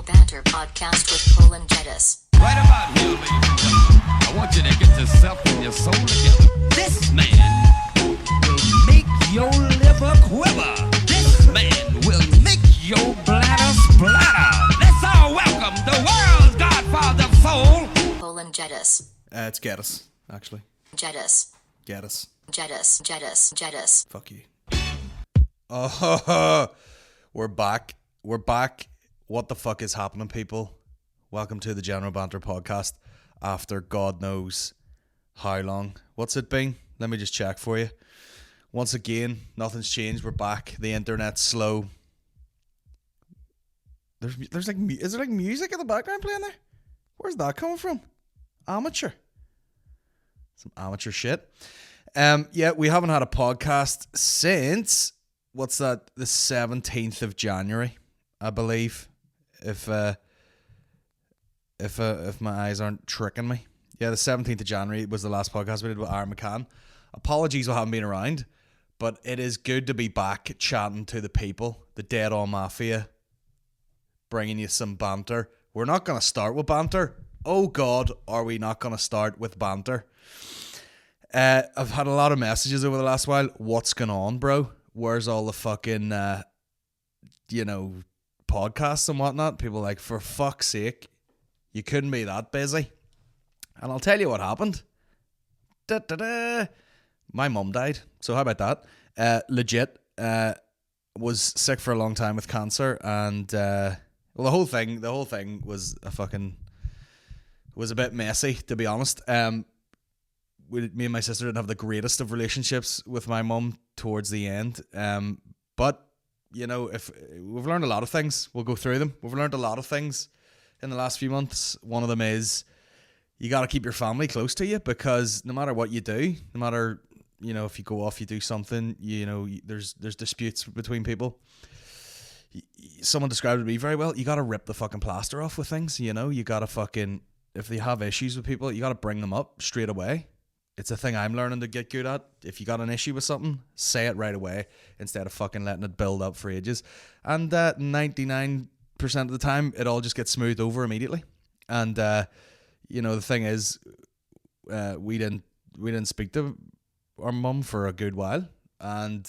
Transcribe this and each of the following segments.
Banter Podcast with Colin Geddis. Right about here, ladies and gentlemen, I want you to get yourself and your soul together. This man will make your liver quiver. This man will make your bladder splatter. Let's all welcome the world's godfather of soul, Colin Geddis. It's Geddis, actually. Geddis. Geddis. Geddis. Geddis. Geddis. Fuck you. Oh, we're back. We're back. What the fuck is happening, people? Welcome to the General Banter Podcast after God knows how long. What's it been? Let me just check for you. Once again, nothing's changed. We're back. The internet's slow. There's like, is there like music in the background playing there? Where's that coming from? Amateur. Some amateur shit. Yeah, we haven't had a podcast since, what's that, the 17th of January, I believe, if my eyes aren't tricking me. Yeah, the 17th of January was the last podcast we did with Aaron McCann. Apologies I haven't been around, but it is good to be back chatting to the people, the Dead On Mafia, bringing you some banter. We're not going to start with banter. Oh God, are we not going to start with banter? I've had a lot of messages over the last while. What's going on, bro? Where's all the fucking, podcasts and whatnot? People are like, for fuck's sake, you couldn't be that busy. And I'll tell you what happened. My mum died. So how about that? Legit. Was sick for a long time with cancer, and the whole thing was was a bit messy, to be honest. Me and my sister didn't have the greatest of relationships with my mum towards the end. But if we've learned a lot of things, we'll go through them. We've learned a lot of things in the last few months. One of them is you got to keep your family close to you, because no matter what you do, no matter, if you go off, you do something, there's disputes between people. Someone described it to me very well. You got to rip the fucking plaster off with things, you got to fucking, if they have issues with people, you got to bring them up straight away. It's a thing I'm learning to get good at. If you got an issue with something, say it right away instead of fucking letting it build up for ages. And 99% of the time, it all just gets smoothed over immediately. And the thing is, we didn't speak to our mum for a good while, and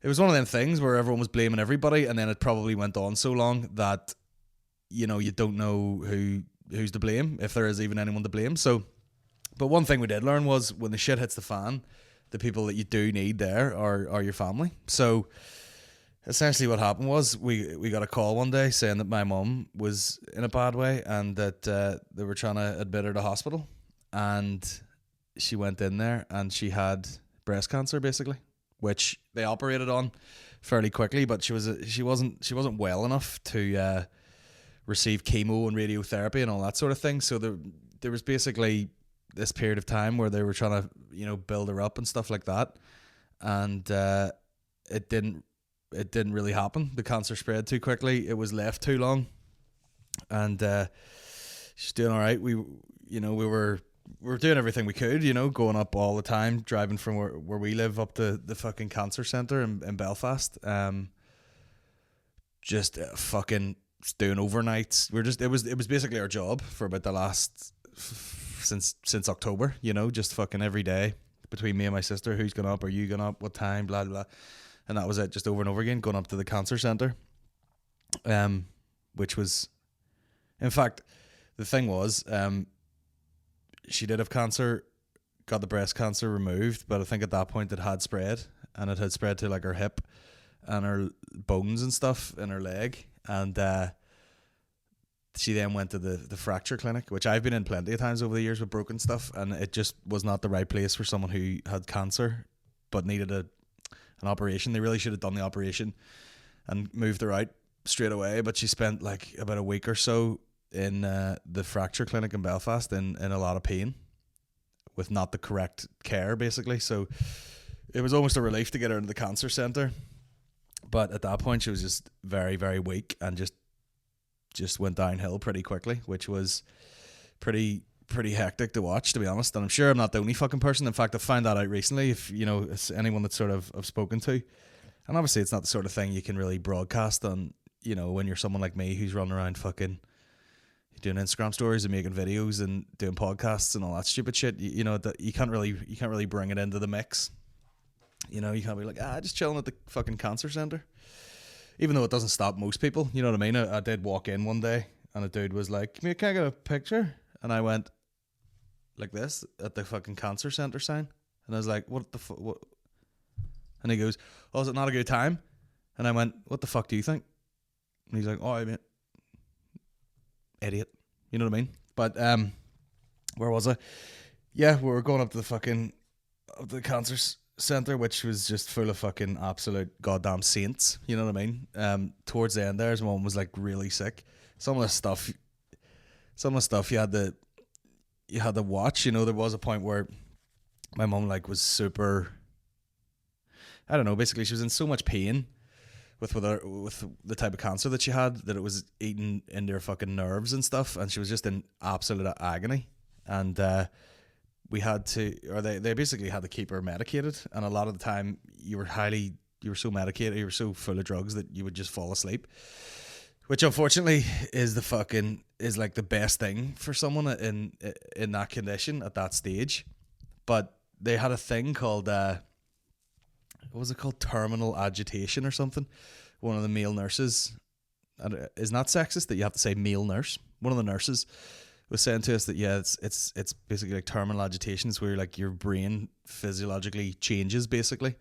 it was one of them things where everyone was blaming everybody, and then it probably went on so long that you don't know who's to blame, if there is even anyone to blame. So. But one thing we did learn was when the shit hits the fan, the people that you do need there are your family. So essentially what happened was we got a call one day saying that my mum was in a bad way, and that they were trying to admit her to hospital. And she went in there and she had breast cancer, basically, which they operated on fairly quickly, but she wasn't well enough to receive chemo and radiotherapy and all that sort of thing. So there was basically this period of time where they were trying to build her up and stuff like that, and it didn't really happen. The cancer spread too quickly. It was left too long, and she's doing all right. We were doing everything we could, going up all the time, driving from where we live up to the fucking cancer centre in Belfast, just fucking doing overnights. It was basically our job for about the last since October, just fucking every day between me and my sister. Who's going up? Are you going up? What time? Blah, blah, blah. And that was it, just over and over again, going up to the cancer centre. Which was, in fact, the thing was, she did have cancer, got the breast cancer removed, but I think at that point it had spread, and it had spread to like her hip and her bones and stuff in her leg. And she then went to the fracture clinic, which I've been in plenty of times over the years with broken stuff, and it just was not the right place for someone who had cancer but needed an operation. They really should have done the operation and moved her out straight away, but she spent like about a week or so in the fracture clinic in Belfast in a lot of pain with not the correct care, basically. So it was almost a relief to get her into the cancer centre, but at that point she was just very, very weak and just went downhill pretty quickly, which was pretty hectic to watch, to be honest. And I'm sure I'm not the only fucking person. In fact, I found that out recently. If it's anyone that sort of I've spoken to, and obviously it's not the sort of thing you can really broadcast on you know, when you're someone like me who's running around fucking doing Instagram stories and making videos and doing podcasts and all that stupid shit, you know, that you can't really bring it into the mix. You know, you can't be like, just chilling at the fucking cancer center. Even though it doesn't stop most people, you know what I mean? I did walk in one day and a dude was like, "Can I get a picture?" And I went like this at the fucking cancer center sign. And I was like, what the fuck? What? And he goes, "Oh, is it not a good time?" And I went, "What the fuck do you think?" And he's like, "Oh, I mean, idiot." You know what I mean? But where was I? Yeah, we were going up to the cancer center, which was just full of fucking absolute goddamn saints. You know what I mean? Towards the end there, his mum was like really sick. Some of the stuff you had to watch. You know, there was a point where my mum like was super, I don't know, basically she was in so much pain with the type of cancer that she had that it was eating into her fucking nerves and stuff, and she was just in absolute agony. And they basically had to keep her medicated, and a lot of the time you were so medicated, you were so full of drugs that you would just fall asleep, which unfortunately is like the best thing for someone in that condition at that stage. But they had a thing called what was it called? Terminal agitation or something. One of the male nurses, and isn't that sexist that you have to say male nurse? One of the nurses was saying to us that it's basically like terminal agitation. It's where like your brain physiologically changes basically,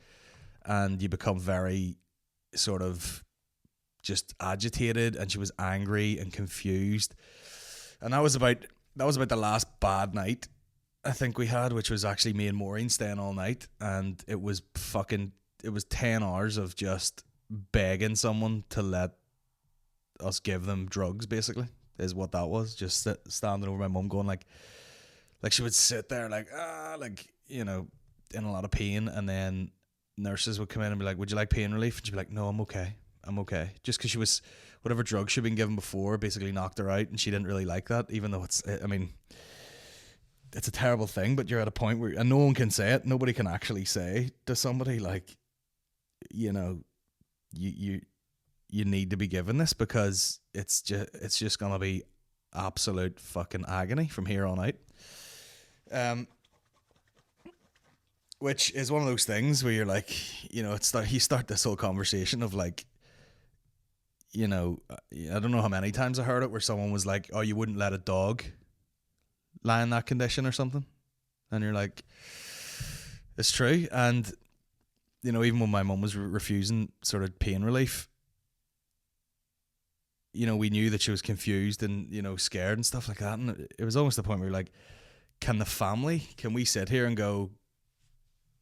and you become very sort of just agitated. And she was angry and confused, and that was about the last bad night I think we had, which was actually me and Maureen staying all night, and it was 10 hours of just begging someone to let us give them drugs, basically, is what that was. Just standing over my mum going like she would sit there like you know, in a lot of pain, and then nurses would come in and be like, "Would you like pain relief?" And she'd be like, "No, I'm okay." Just because she was, whatever drug she'd been given before basically knocked her out, and she didn't really like that, even though it's a terrible thing, but you're at a point where, and no one can say it, nobody can actually say to somebody like, you know, you need to be given this, because it's just gonna be absolute fucking agony from here on out. Which is one of those things where you're like, you know, you start this whole conversation of like, you know, I don't know how many times I heard it where someone was like, "Oh, you wouldn't let a dog lie in that condition or something," and you're like, it's true. And you know, even when my mum was refusing sort of pain relief, you know, we knew that she was confused and, you know, scared and stuff like that, and it was almost the point where you're like, can we sit here and go,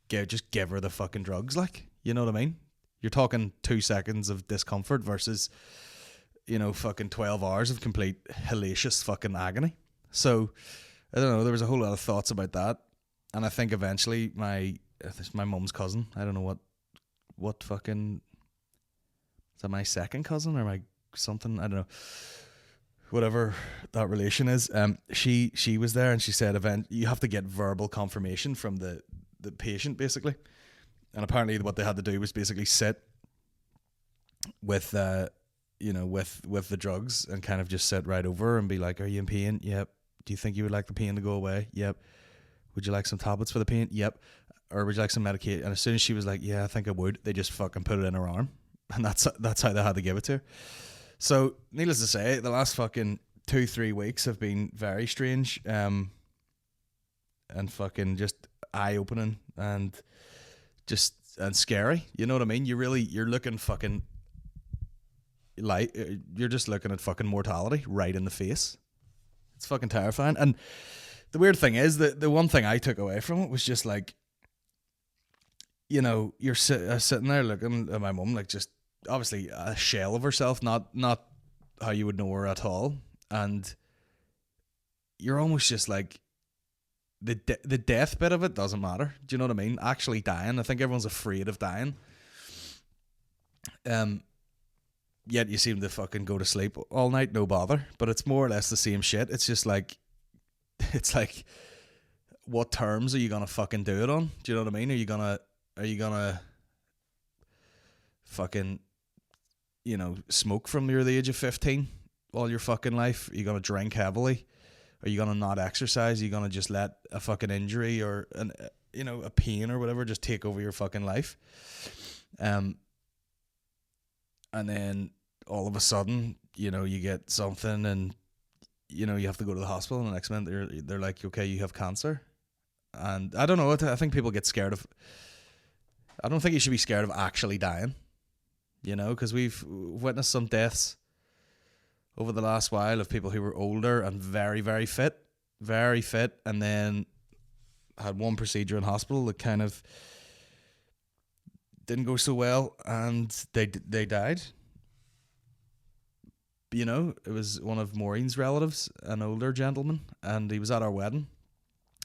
just give her the fucking drugs, like, you know what I mean? You're talking 2 seconds of discomfort versus, you know, fucking 12 hours of complete hellacious fucking agony. So I don't know, there was a whole lot of thoughts about that, and I think eventually my mum's cousin, I don't know what fucking, is that my second cousin or my something, I don't know, whatever that relation is, she was there, and she said you have to get verbal confirmation from the patient basically, and apparently what they had to do was basically sit with you know, with the drugs and kind of just sit right over and be like, "Are you in pain? Yep. Do you think you would like the pain to go away? Yep. Would you like some tablets for the pain? Yep. Or would you like some medication?" And as soon as she was like, "Yeah, I think I would," they just fucking put it in her arm, and that's how they had to give it to her. So needless to say, the last fucking 2-3 weeks have been very strange, and fucking just eye opening and scary. You know what I mean? You're looking fucking you're just looking at fucking mortality right in the face. It's fucking terrifying. And the weird thing is that the one thing I took away from it was just like, you know, you're sitting there looking at my mum like just obviously a shell of herself, not how you would know her at all, and you're almost just like, the death bit of it doesn't matter. Do you know what I mean? Actually dying, I think everyone's afraid of dying. Yet you seem to fucking go to sleep all night, no bother. But it's more or less the same shit. It's just like, it's like, what terms are you gonna fucking do it on? Do you know what I mean? Are you gonna fucking smoke from you're the age of 15 all your fucking life? Are you going to drink heavily? Are you going to not exercise? Are you going to just let a fucking injury or a pain or whatever just take over your fucking life? And then all of a sudden, you get something and, you have to go to the hospital, and the next minute they're like, okay, you have cancer. And I don't know, I think people get scared of, I don't think you should be scared of actually dying, because we've witnessed some deaths over the last while of people who were older and very, very fit, and then had one procedure in hospital that kind of didn't go so well, and they died. It was one of Maureen's relatives, an older gentleman, and he was at our wedding.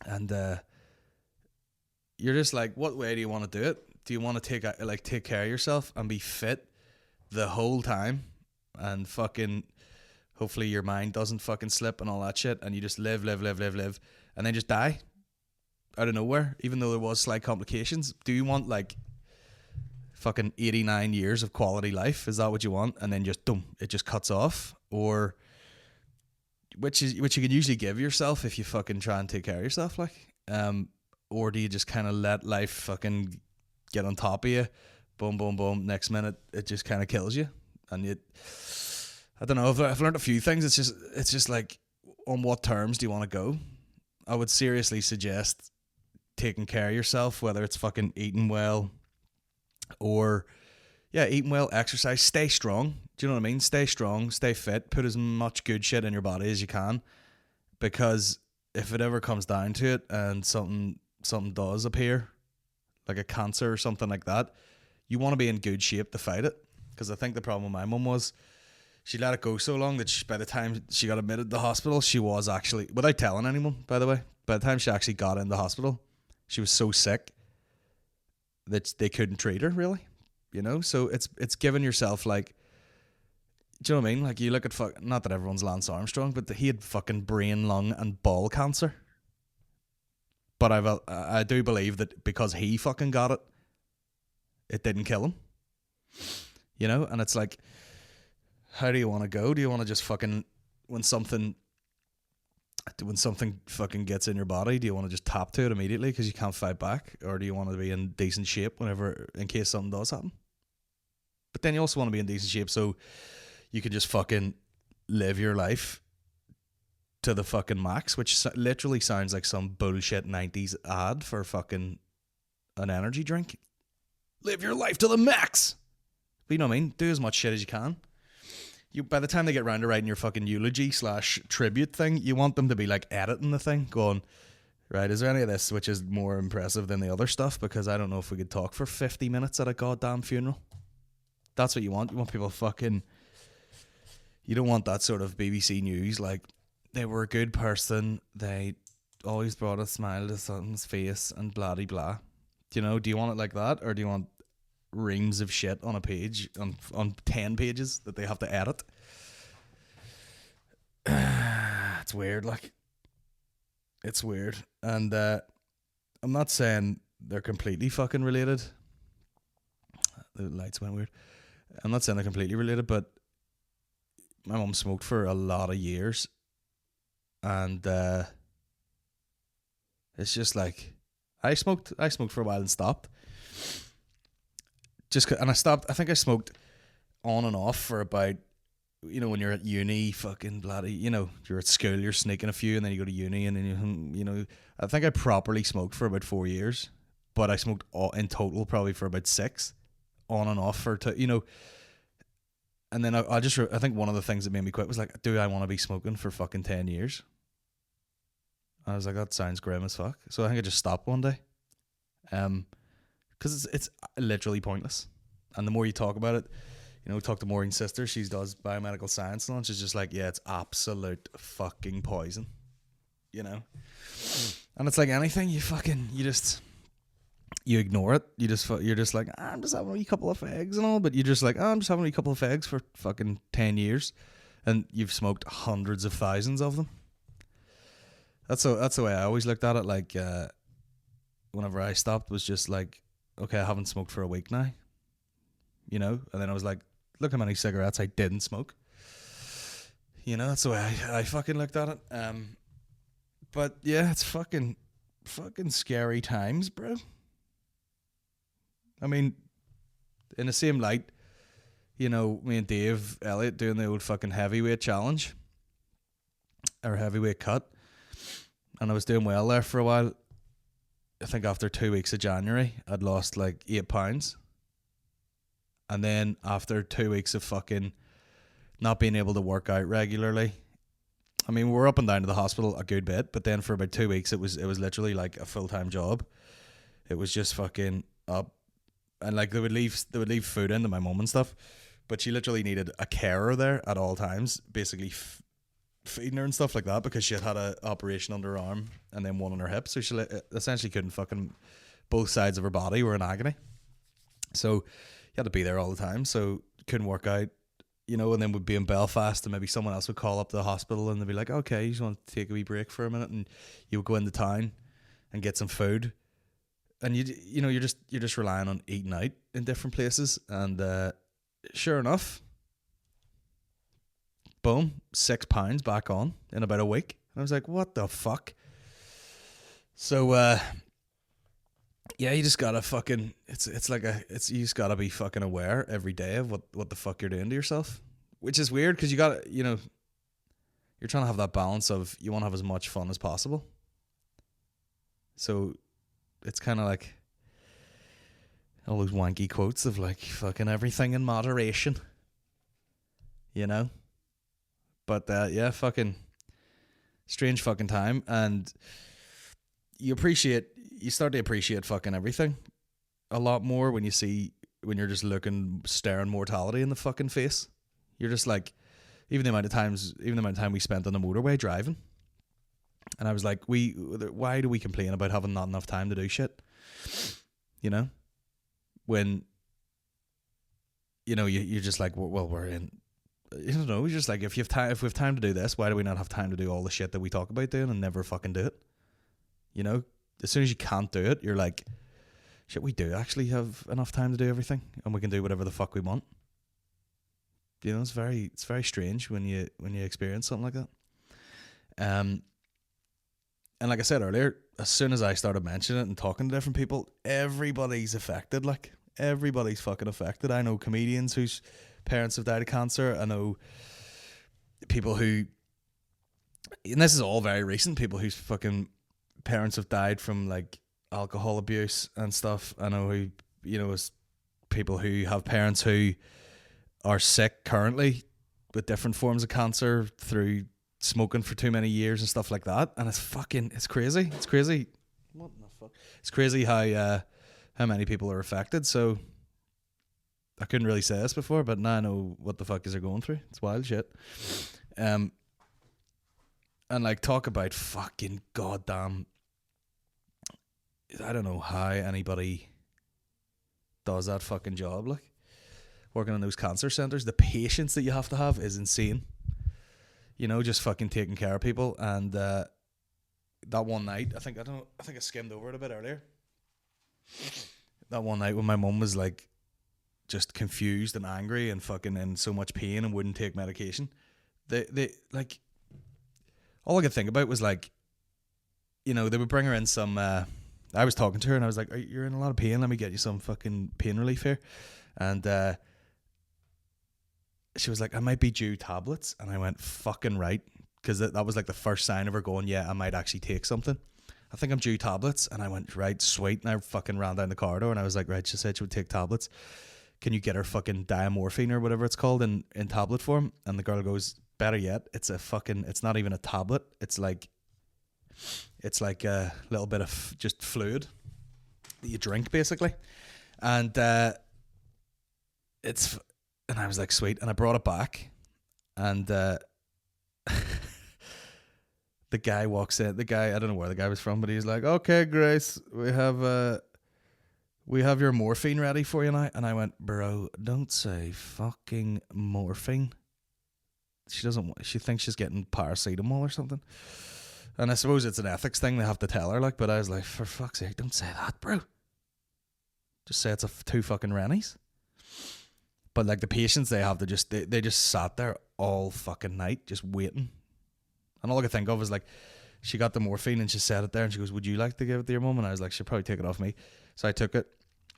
And you're just like, what way do you want to do it? Do you want to take care of yourself and be fit the whole time, and fucking hopefully your mind doesn't fucking slip and all that shit, and you just live, and then just die out of nowhere, even though there was slight complications? Do you want like fucking 89 years of quality life? Is that what you want? And then just it just cuts off? Or which you can usually give yourself if you fucking try and take care of yourself, like, or do you just kind of let life fucking get on top of you, boom, next minute it just kind of kills you? And I don't know, I've learned a few things. It's just like, on what terms do you want to go? I would seriously suggest taking care of yourself, whether it's fucking eating well, or eating well, exercise, stay strong. Do you know what I mean? Stay strong, stay fit, put as much good shit in your body as you can, because if it ever comes down to it and something does appear, like a cancer or something like that, you want to be in good shape to fight it. Because I think the problem with my mum was she let it go so long that by the time she got admitted to the hospital, she was actually, without telling anyone, by the way, by the time she actually got in the hospital, she was so sick that they couldn't treat her, really. So it's giving yourself, like, do you know what I mean? Like, you look at not that everyone's Lance Armstrong, but he had fucking brain, lung, and ball cancer. But I do believe that because he fucking got it, it didn't kill him. And it's like, how do you want to go? Do you want to just fucking, when something fucking gets in your body, do you want to just tap to it immediately because you can't fight back? Or do you want to be in decent shape in case something does happen? But then you also want to be in decent shape so you can just fucking live your life to the fucking max, which literally sounds like some bullshit 90s ad for fucking an energy drink. Live your life to the max. But you know what I mean? Do as much shit as you can. By the time they get round to writing your fucking eulogy / tribute thing, you want them to be like editing the thing, going, right, is there any of this which is more impressive than the other stuff? Because I don't know if we could talk for 50 minutes at a goddamn funeral. That's what you want. You want people fucking, you don't want that sort of BBC News, like, they were a good person, they always brought a smile to someone's face and blah de blah. Do you want it like that? Or do you want reams of shit on a page, on 10 pages that they have to edit? It's weird, like, it's weird. And I'm not saying they're completely fucking related. The lights went weird. I'm not saying they're completely related, but my mum smoked for a lot of years, and it's just like, I smoked for a while and stopped. And I stopped. I think I smoked on and off for about, when you're at uni, fucking bloody, you're at school, you're sneaking a few, and then you go to uni, and then I think I properly smoked for about 4 years, but I smoked in total probably for about 6, on and off for and then I think one of the things that made me quit was like, do I want to be smoking for fucking 10 years? I was like, that sounds grim as fuck. So I think I just stopped one day. Because it's literally pointless. And the more you talk about it, talk to Maureen's sister, she does biomedical science and all, she's just like, yeah, it's absolute fucking poison. And it's like anything, you ignore it. You're just like, I'm just having a wee couple of fags and all, but you're just like, I'm just having a wee couple of fags for fucking 10 years, and you've smoked hundreds of thousands of them. That's the way I always looked at it. Like, whenever I stopped, was just like, okay, I haven't smoked for a week now, and then I was like, look how many cigarettes I didn't smoke. You know, that's the way I fucking looked at it. But yeah, it's fucking scary times, bro. I mean, in the same light, you know, me and Dave Elliott doing the old fucking heavyweight challenge, or heavyweight cut, and I was doing well there for a while. I think after 2 weeks of January, I'd lost like 8 pounds. And then after 2 weeks of fucking not being able to work out regularly, I mean, we were up and down to the hospital a good bit, but then for about 2 weeks, it was literally like a full-time job. It was just fucking up, and like they would leave food into my mum and stuff, but she literally needed a carer there at all times, basically feeding her and stuff like that, because she had an operation under her arm and then one on her hip, so she essentially couldn't fucking, both sides of her body were in agony, so you had to be there all the time, so couldn't work out, you know. And then we'd be in Belfast and maybe someone else would call up to the hospital and they'd be like, okay, you just want to take a wee break for a minute, and you would go into town and get some food, and you know you're just relying on eating out in different places, and sure enough, boom, 6 pounds back on in about a week. And I was like, what the fuck? So yeah, you just gotta fucking, you just gotta be fucking aware every day of what the fuck you're doing to yourself, which is weird because you gotta, you know, you're trying to have that balance of you want to have as much fun as possible. So it's kind of like all those wanky quotes of like fucking everything in moderation, you know. But yeah, fucking strange fucking time, and you start to appreciate fucking everything a lot more when you're just staring mortality in the fucking face. You're just like, even the amount of time we spent on the motorway driving, and I was like, why do we complain about having not enough time to do shit? You know, when you know you're just like, well, we're in. You don't know. It's just like if we have time to do this, why do we not have time to do all the shit that we talk about doing and never fucking do it? You know, as soon as you can't do it, you're like, shit, we do actually have enough time to do everything, and we can do whatever the fuck we want. You know, it's very strange when you experience something like that. And like I said earlier, as soon as I started mentioning it and talking to different people, everybody's affected. Like, everybody's fucking affected. I know comedians whose parents have died of cancer. I know people who, and this is all very recent, people whose fucking parents have died from like alcohol abuse and stuff. I know who, you know, is people who have parents who are sick currently with different forms of cancer through smoking for too many years and stuff like that. And it's crazy. It's crazy. What the fuck? It's crazy how many people are affected. So I couldn't really say this before, but now I know what the fuck is they're going through. It's wild shit. And like, talk about fucking goddamn, I don't know how anybody does that fucking job, like working in those cancer centers. The patience that you have to have is insane. You know, just fucking taking care of people. And that one night, I think I skimmed over it a bit earlier. That one night when my mum was like just confused and angry and fucking in so much pain and wouldn't take medication. They like, all I could think about was like, you know, they would bring her in some, I was talking to her and I was like, you're in a lot of pain, let me get you some fucking pain relief here. And she was like, I might be due tablets. And I went, fucking right. Because that was like the first sign of her going, yeah, I might actually take something. I think I'm due tablets. And I went, right, sweet. And I fucking ran down the corridor and I was like, right, she said she would take tablets. Can you get her fucking diamorphine or whatever it's called in tablet form? And the girl goes, better yet, it's not even a tablet. It's like a little bit of just fluid that you drink basically. And and I was like, sweet. And I brought it back and the guy walks in. I don't know where the guy was from, but he's like, okay, Grace, we have your morphine ready for you now. And I went, bro, don't say fucking morphine. She thinks she's getting paracetamol or something. And I suppose it's an ethics thing, they have to tell her, like, but I was like, for fuck's sake, don't say that, bro. Just say it's 2 fucking Rennies. But like the patience they have to they just sat there all fucking night just waiting. And all I could think of is like, she got the morphine and she set it there and she goes, would you like to give it to your mum? And I was like, she'll probably take it off me. So I took it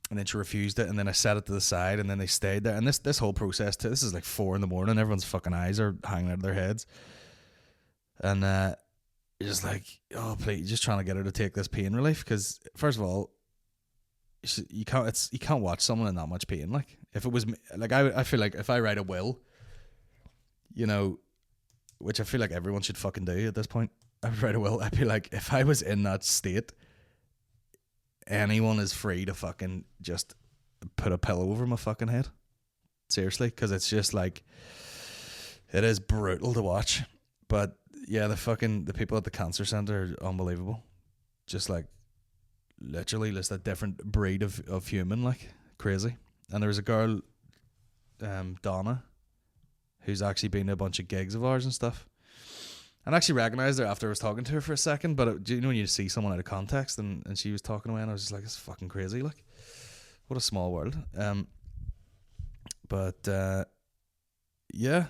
and then she refused it and then I set it to the side and then they stayed there. And this whole process too, this is like 4 a.m. Everyone's fucking eyes are hanging out of their heads. And you're just like, oh please, just trying to get her to take this pain relief. Because first of all, you can't watch someone in that much pain. Like if it was like, I feel like if I write a will, you know, which I feel like everyone should fucking do at this point, I would write a will. I'd be like, if I was in that state, anyone is free to fucking just put a pillow over my fucking head. Seriously, because it's just like, it is brutal to watch. But yeah, the people at the cancer center are unbelievable. Just like, literally just a different breed of human, like crazy. And there was a girl, Donna, who's actually been to a bunch of gigs of ours and stuff. And I actually recognised her after I was talking to her for a second, but do you know when you see someone out of context and she was talking away and I was just like, it's fucking crazy, like, what a small world. But yeah,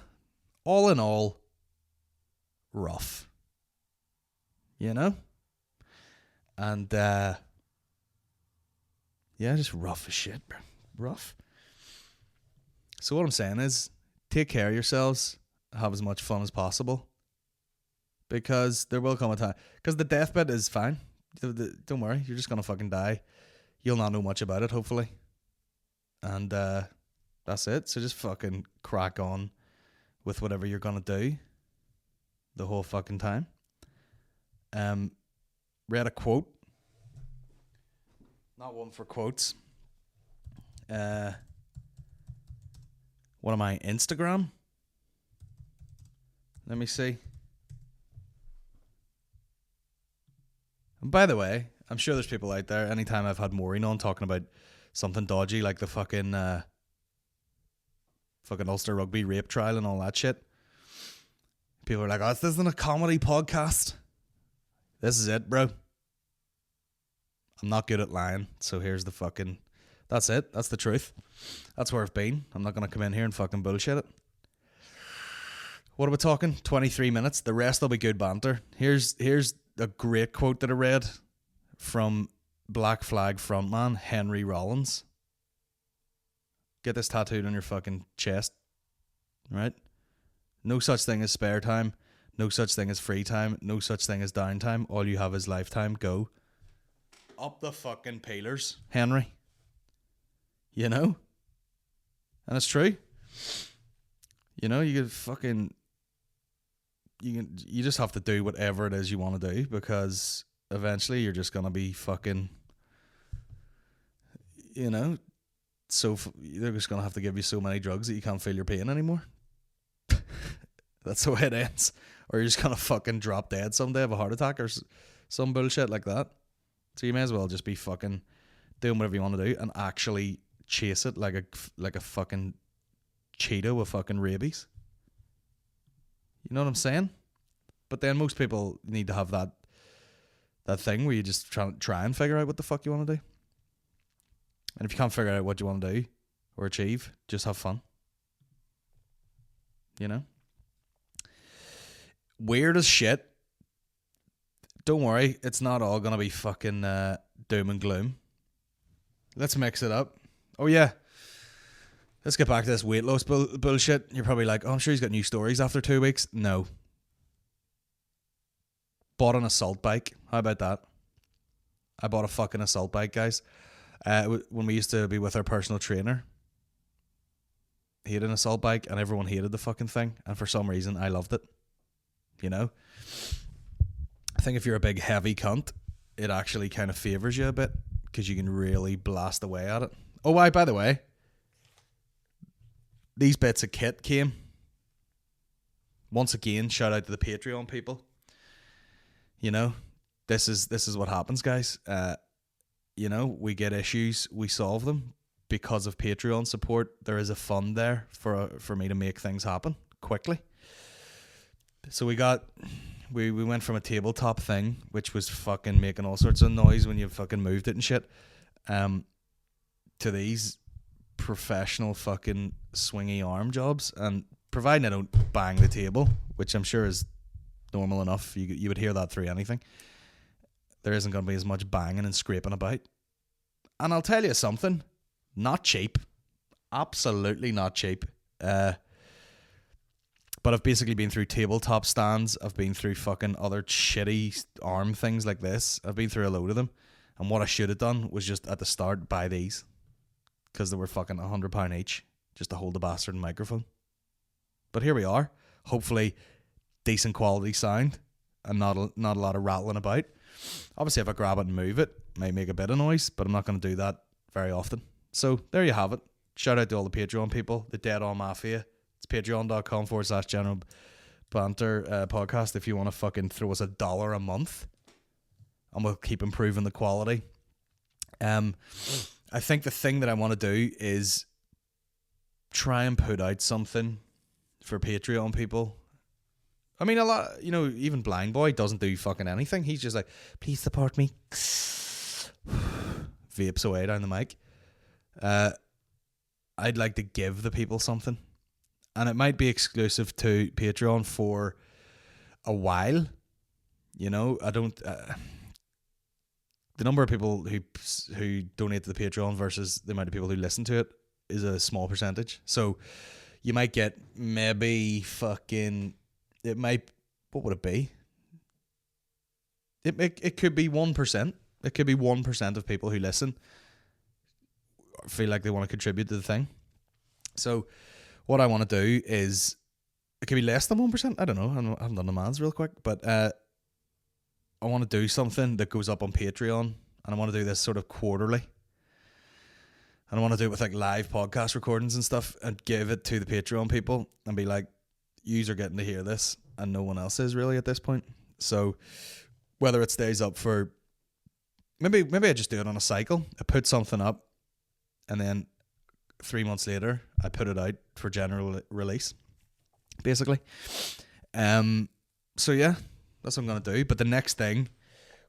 all in all, rough, you know? And yeah, just rough as shit, bro. Rough. So what I'm saying is, take care of yourselves, have as much fun as possible. Because there will come a time. Because the deathbed is fine. Don't worry. You're just going to fucking die. You'll not know much about it, hopefully. And that's it. So just fucking crack on with whatever you're going to do the whole fucking time. Read a quote. Not one for quotes. What am I? Instagram? Let me see. And by the way, I'm sure there's people out there, anytime I've had Maureen on talking about something dodgy like the fucking Ulster rugby rape trial and all that shit, people are like, oh, this isn't a comedy podcast. This is it, bro. I'm not good at lying, so here's the fucking... That's it. That's the truth. That's where I've been. I'm not going to come in here and fucking bullshit it. What are we talking? 23 minutes. The rest will be good banter. Here's a great quote that I read from Black Flag frontman Henry Rollins. Get this tattooed on your fucking chest, right? No such thing as spare time. No such thing as free time. No such thing as downtime. All you have is lifetime. Go. Up the fucking peelers, Henry. You know? And it's true. You know, you could fucking... You just have to do whatever it is you want to do, because eventually you're just going to be fucking, you know, so they're just going to have to give you so many drugs that you can't feel your pain anymore. That's the way it ends. Or you're just going to fucking drop dead someday, have a heart attack or some bullshit like that. So you may as well just be fucking doing whatever you want to do and actually chase it like a fucking cheetah with fucking rabies. You know what I'm saying? But then most people need to have that thing where you just try and figure out what the fuck you want to do. And if you can't figure out what you want to do or achieve, just have fun. You know? Weird as shit. Don't worry, it's not all going to be fucking doom and gloom. Let's mix it up. Oh yeah. Let's get back to this weight loss bullshit. You're probably like, oh, I'm sure he's got new stories after 2 weeks. No. Bought an assault bike. How about that? I bought a fucking assault bike, guys. When we used to be with our personal trainer, he had an assault bike and everyone hated the fucking thing. And for some reason, I loved it. You know? I think if you're a big heavy cunt, it actually kind of favours you a bit because you can really blast away at it. Oh, by the way, these bits of kit came. Once again, shout out to the Patreon people. You know, this is what happens, guys. You know, we get issues, we solve them because of Patreon support. There is a fund there for me to make things happen quickly. So we went from a tabletop thing, which was fucking making all sorts of noise when you fucking moved it and shit, to these professional fucking swingy arm jobs, and providing I don't bang the table, which I'm sure is normal enough, you would hear that through anything. There isn't going to be as much banging and scraping about. And I'll tell you something, not cheap, absolutely not cheap. But I've basically been through tabletop stands. I've been through fucking other shitty arm things like this. I've been through a load of them. And what I should have done was just at the start buy these, because they were fucking £100 each just to hold the bastard microphone. But here we are. Hopefully decent quality sound and not a lot of rattling about. Obviously, if I grab it and move it may make a bit of noise, but I'm not going to do that very often. So there you have it. Shout out to all the Patreon people, the Dead On Mafia. It's patreon.com/General Banter Podcast if you want to fucking throw us $1 a month, and we'll keep improving the quality. I think the thing that I want to do is try and put out something for Patreon people. I mean, a lot, even Blind Boy doesn't do fucking anything. He's just like, please support me. Vapes away down the mic. I'd like to give the people something. And it might be exclusive to Patreon for a while. I don't... the number of people who donate to the Patreon versus the amount of people who listen to it is a small percentage. So you might get maybe fucking... It might... What would it be? It could be 1%. It could be 1% of people who listen feel like they want to contribute to the thing. So what I want to do is... It could be less than 1%. I don't know. I haven't done the maths real quick. But I want to do something that goes up on Patreon. And I want to do this sort of quarterly. And I want to do it with like live podcast recordings and stuff, and give it to the Patreon people and be like, yous are getting to hear this and no one else is really at this point. So whether it stays up for... Maybe I just do it on a cycle. I put something up and then 3 months later I put it out for general release, basically. So yeah, that's what I'm going to do. But the next thing,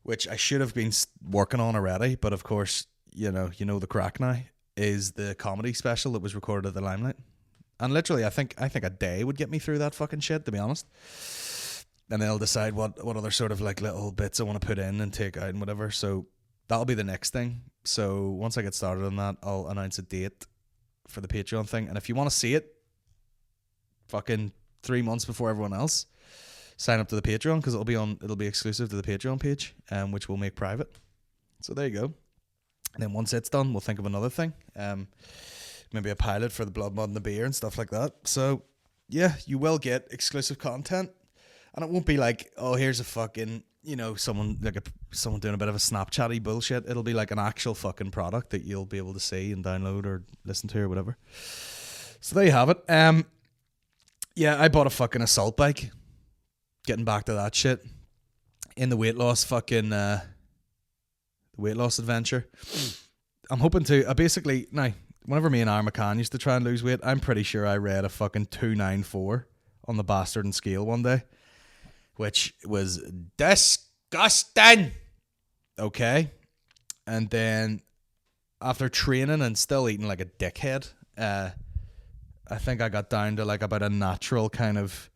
which I should have been working on already, but of course, you know the crack now, is the comedy special that was recorded at the Limelight. And literally, I think a day would get me through that fucking shit, to be honest. And then I'll decide what other sort of like little bits I want to put in and take out and whatever. So that'll be the next thing. So once I get started on that, I'll announce a date for the Patreon thing. And if you want to see it, fucking 3 months before everyone else, sign up to the Patreon, because it'll be exclusive to the Patreon page, which we'll make private. So there you go. And then once it's done, we'll think of another thing. Maybe a pilot for the Blood, Mud and the Beer and stuff like that. So yeah, you will get exclusive content. And it won't be like, oh, here's a fucking, someone doing a bit of a Snapchatty bullshit. It'll be like an actual fucking product that you'll be able to see and download or listen to or whatever. So there you have it. Yeah, I bought a fucking assault bike. Getting back to that shit. In the weight loss weight loss adventure. I'm hoping to, whenever me and Aaron McCann used to try and lose weight, I'm pretty sure I read a fucking 294 on the bastard and scale one day, which was disgusting. Okay. And then after training and still eating like a dickhead, I think I got down to like about a natural kind of,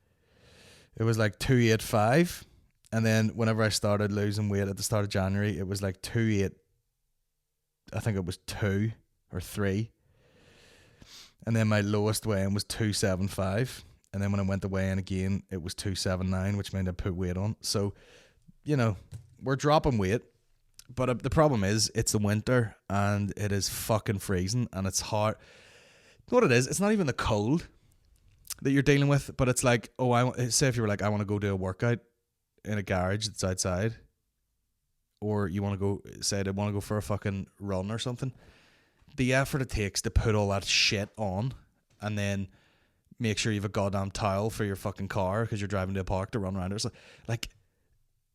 it was like 285. And then whenever I started losing weight at the start of January, it was like 28. I think it was 2 or 3. And then my lowest weigh-in was 275. And then when I went to weigh in again, it was 279, which meant I put weight on. So, we're dropping weight. But the problem is, it's the winter and it is fucking freezing and it's hard. You know what it is? It's not even the cold that you're dealing with, but it's like, say if you were like, I want to go do a workout in a garage that's outside, or you want to go for a fucking run or something. The effort it takes to put all that shit on and then make sure you have a goddamn towel for your fucking car because you're driving to a park to run around or something. Like,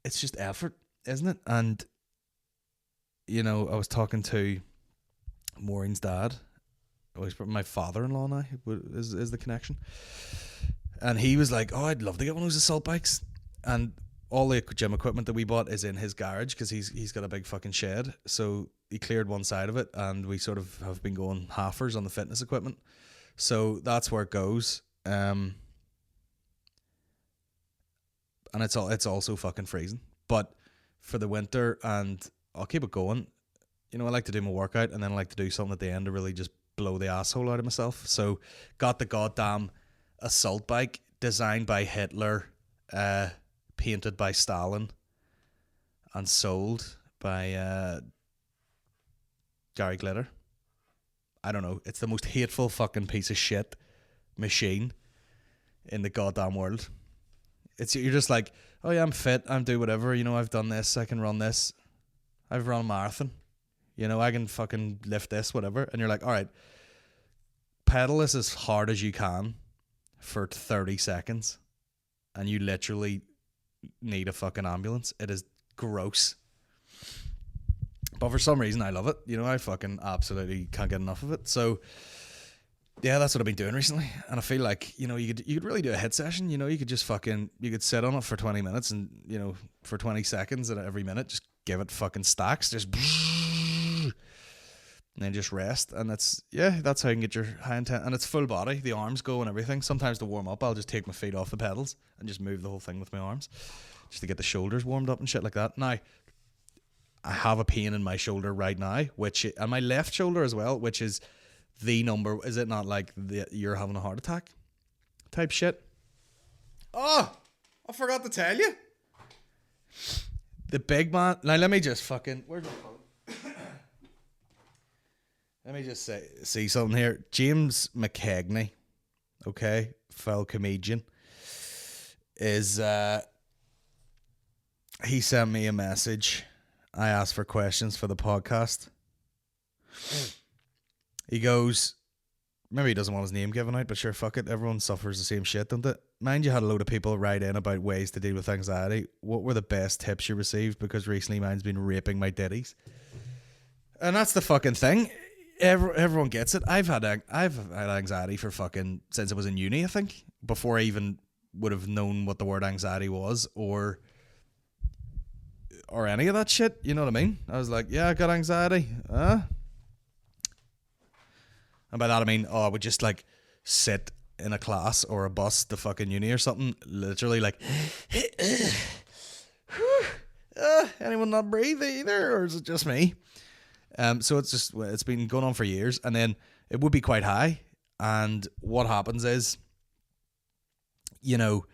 it's just effort, isn't it? And, I was talking to Maureen's dad. Oh, he's my father-in-law now, is the connection. And he was like, oh, I'd love to get one of those assault bikes. And all the gym equipment that we bought is in his garage because he's got a big fucking shed. So he cleared one side of it, and we sort of have been going halfers on the fitness equipment. So that's where it goes. And it's also fucking freezing. But for the winter, and I'll keep it going. You know, I like to do my workout, and then I like to do something at the end to really just blow the asshole out of myself. So got the goddamn assault bike designed by Hitler, painted by Stalin, and sold by Gary Glitter. I don't know. It's the most hateful fucking piece of shit machine in the goddamn world. You're just like, oh yeah, I'm fit, I'm do whatever, you know, I've done this, I can run this, I've run a marathon, you know, I can fucking lift this, whatever. And you're like, all right, pedal this as hard as you can for 30 seconds, and you literally need a fucking ambulance. It is gross. But for some reason I love it. You know, I fucking absolutely can't get enough of it. So yeah, that's what I've been doing recently. And I feel like, you know, you could really do a hit session. You know, you could just you could sit on it for 20 minutes and, you know, for 20 seconds and every minute, just give it fucking stacks. Just and then just rest. And that's how you can get your high intent. And it's full body. The arms go and everything. Sometimes to warm up, I'll just take my feet off the pedals and just move the whole thing with my arms just to get the shoulders warmed up and shit like that. Now, I have a pain in my shoulder right now, and my left shoulder as well, which is the number. Is it not like you're having a heart attack type shit? Oh, I forgot to tell you. The big man. Now let me just fucking. Where's my phone? Let me just see something here. James McKegney, okay, fellow comedian, is he sent me a message. I asked for questions for the podcast. He goes, maybe he doesn't want his name given out, but sure, fuck it. Everyone suffers the same shit, don't it? Mind you had a load of people write in about ways to deal with anxiety. What were the best tips you received? Because recently mine's been raping my ditties. And that's the fucking thing. Everyone gets it. I've had anxiety for fucking since I was in uni, I think. Before I even would have known what the word anxiety was or any of that shit, you know what I mean? I was like, yeah, I got anxiety. And by that I mean, I would just like sit in a class or a bus to fucking uni or something, literally like, anyone not breathe either, or is it just me? So it's been going on for years, and then it would be quite high. And what happens is, you know,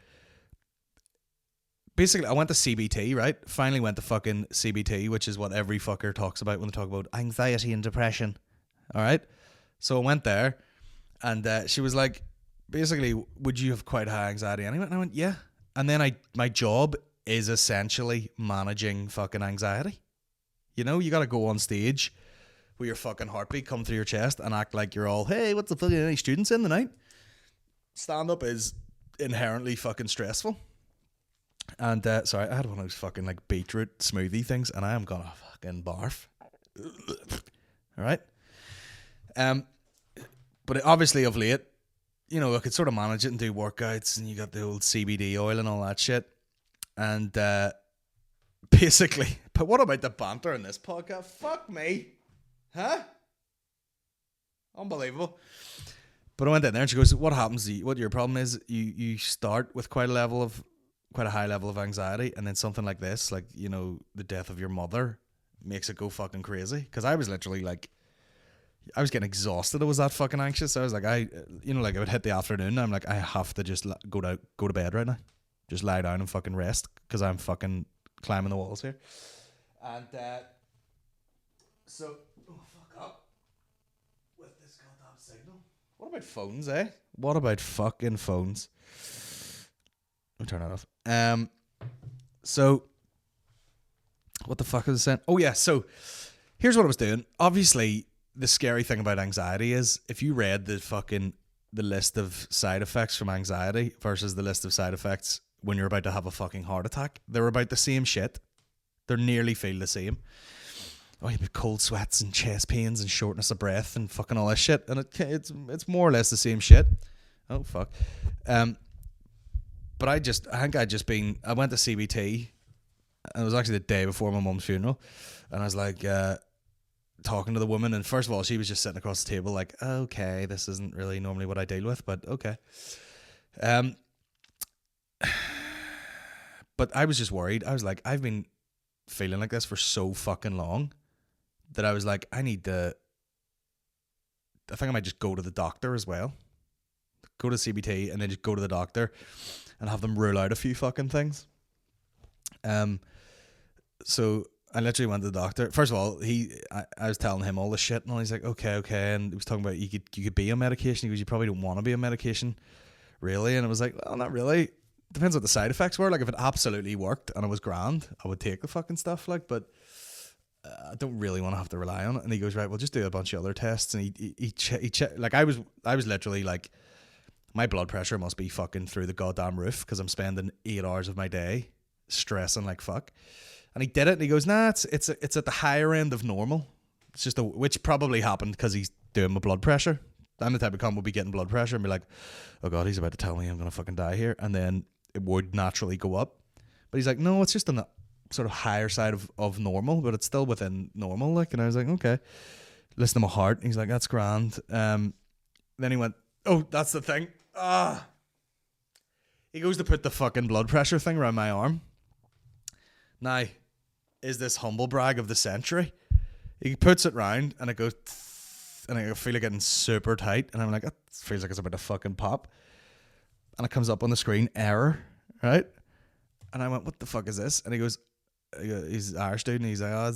basically, I went to CBT, right? Finally went to fucking CBT, which is what every fucker talks about when they talk about anxiety and depression. All right? So I went there, and she was like, basically, would you have quite high anxiety anyway? And I went, yeah. And then my job is essentially managing fucking anxiety. You know, you got to go on stage with your fucking heartbeat come through your chest and act like you're all, hey, what's the fuck, any students in tonight? Stand-up is inherently fucking stressful. And sorry, I had one of those fucking like beetroot smoothie things, and I am gonna fucking barf. All right. But obviously of late, you know, I could sort of manage it and do workouts, and you got the old CBD oil and all that shit. And basically, but what about the banter in this podcast? Fuck me, huh? Unbelievable. But I went in there, and she goes, "What happens to you? What your problem is? You start with quite a high level of anxiety, and then something like this, like, you know, the death of your mother, makes it go fucking crazy." Because I was literally like, I was getting exhausted. I was that fucking anxious. I was like, I would hit the afternoon, and I'm like, I have to just go to bed right now, just lie down and fucking rest, because I'm fucking climbing the walls here. And so, fuck up with this goddamn signal. What about phones, eh? What about fucking phones? I'll turn it off. So, what the fuck was I saying? Oh yeah, so here's what I was doing. Obviously, the scary thing about anxiety is if you read the list of side effects from anxiety versus the list of side effects when you're about to have a fucking heart attack, they're about the same shit. They nearly feel the same. Oh, you have cold sweats and chest pains and shortness of breath and fucking all this shit, and it's more or less the same shit. Oh fuck. But I think I went to CBT, and it was actually the day before my mum's funeral, and I was like talking to the woman, and first of all, she was just sitting across the table like, okay, this isn't really normally what I deal with, but okay. But I was just worried. I was like, I've been feeling like this for so fucking long that I was like, I think I might just go to the doctor as well. Go to CBT and then just go to the doctor and have them rule out a few fucking things. So I literally went to the doctor. First of all, I was telling him all this shit, and he's like, okay, and he was talking about you could be on medication. He goes, you probably don't want to be on medication, really. And I was like, well, not really. Depends what the side effects were. Like, if it absolutely worked and it was grand, I would take the fucking stuff. Like, but I don't really want to have to rely on it. And he goes, right, well, just do a bunch of other tests. And he like, I was literally like, my blood pressure must be fucking through the goddamn roof because I'm spending 8 hours of my day stressing like fuck. And he did it, and he goes, nah, it's at the higher end of normal. It's just which probably happened because he's doing my blood pressure. I'm the type of cunt would be getting blood pressure and be like, oh God, he's about to tell me I'm going to fucking die here. And then it would naturally go up. But he's like, no, it's just on the sort of higher side of normal, but it's still within normal. Like, and I was like, okay. Listen to my heart. He's like, that's grand. Then he went, oh, that's the thing. He goes to put the fucking blood pressure thing around my arm. Now, is this humble brag of the century? He puts it round and it goes, and I feel it getting super tight, and I'm like, it feels like it's about to fucking pop. And it comes up on the screen, error, right? And I went, what the fuck is this? And he goes, he's an Irish dude, and he's like, oh,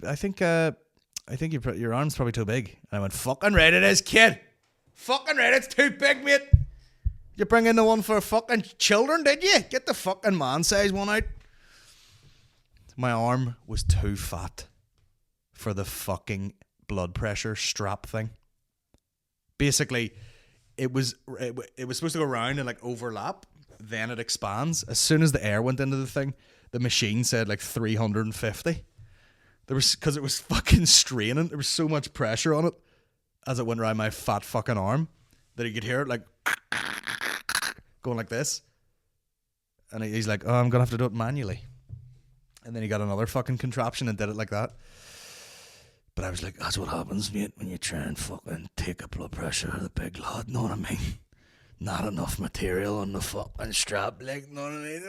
I think your arm's probably too big. And I went, fucking right it is, kid. Fucking right, it's too big, mate. You bring in the one for fucking children, did you? Get the fucking man size one out. My arm was too fat for the fucking blood pressure strap thing. Basically, it was supposed to go around and like overlap, then it expands. As soon as the air went into the thing, the machine said like 350. Because it was fucking straining. There was so much pressure on it as it went around my fat fucking arm that you could hear it like going like this. And he's like, oh, I'm gonna have to do it manually. And then he got another fucking contraption and did it like that. But I was like, that's what happens, mate, when you try and fucking take a blood pressure of the big lad, know what I mean? Not enough material on the fucking strap, like, know what I mean?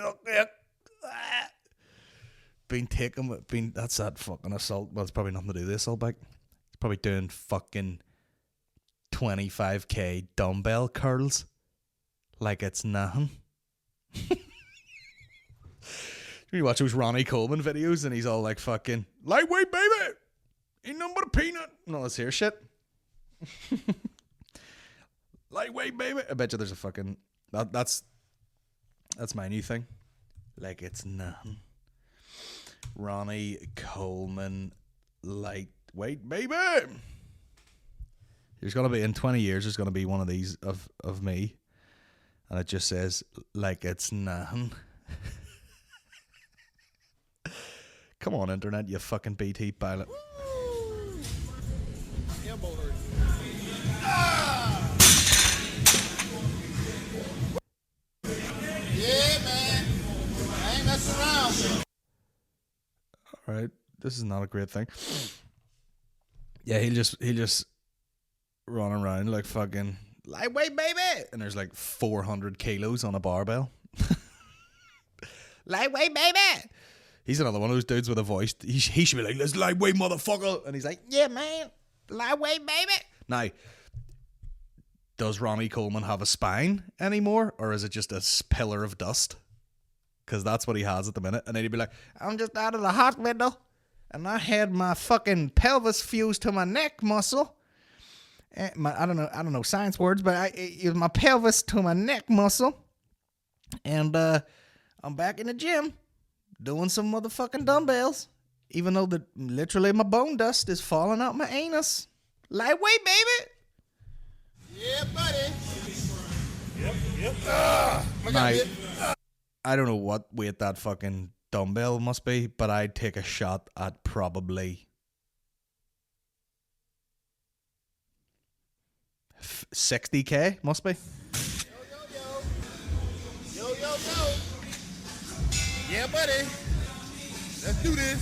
That's that fucking assault. Well, it's probably nothing to do with the assault bike. It's probably doing fucking 25k dumbbell curls like it's nothing. You watch those Ronnie Coleman videos and he's all like fucking lightweight, baby, ain't nothing but a peanut and all this here shit. Lightweight, baby. I bet you there's a fucking that's my new thing. Like it's nothing. Ronnie Coleman lightweight, baby. There's gonna be in 20 years. There's gonna be one of these of me, and it just says like it's nothing. Come on, internet, you fucking BT pilot. Yeah, man. I ain't messing around. All right, this is not a great thing. Yeah, he'll just run around like fucking lightweight, baby, and there's like 400 kilos on a barbell. Lightweight, baby. He's another one of those dudes with a voice. He should be like, let's lightweight, motherfucker. And he's like, yeah, man, lightweight, baby. Now, does Ronnie Coleman have a spine anymore? Or is it just a pillar of dust? Because that's what he has at the minute. And then he'd be like, I'm just out of the hospital. And I had my fucking pelvis fused to my neck muscle. I don't know science words, but it was my pelvis to my neck muscle. And I'm back in the gym. Doing some motherfucking dumbbells, even though literally my bone dust is falling out my anus. Lightweight, baby. Yeah, buddy. Yep. I don't know what weight that fucking dumbbell must be, but I'd take a shot at probably 60k. Must be. Yo. go. Yeah, buddy. Let's do this.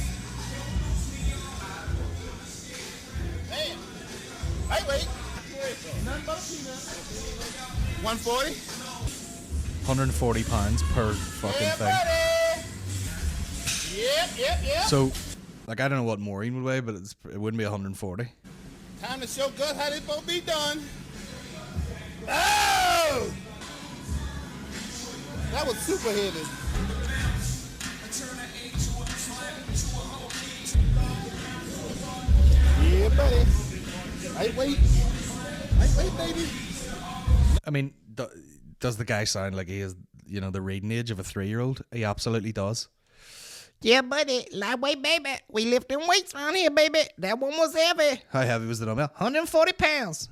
Man. Wait. Nothing but peanut. 140. £140 per fucking thing. Yep. So, like, I don't know what Maureen would weigh, but it wouldn't be 140. Time to show Gus how this supposed to be done. Oh! That was super heavy. Yeah, buddy. Wait, baby. I mean, does the guy sound like he is, the reading age of a 3-year-old? He absolutely does. Yeah, buddy. Lightweight, baby. We lifting weights around here, baby. That one was heavy. How heavy was the dumbbell? 140 pounds.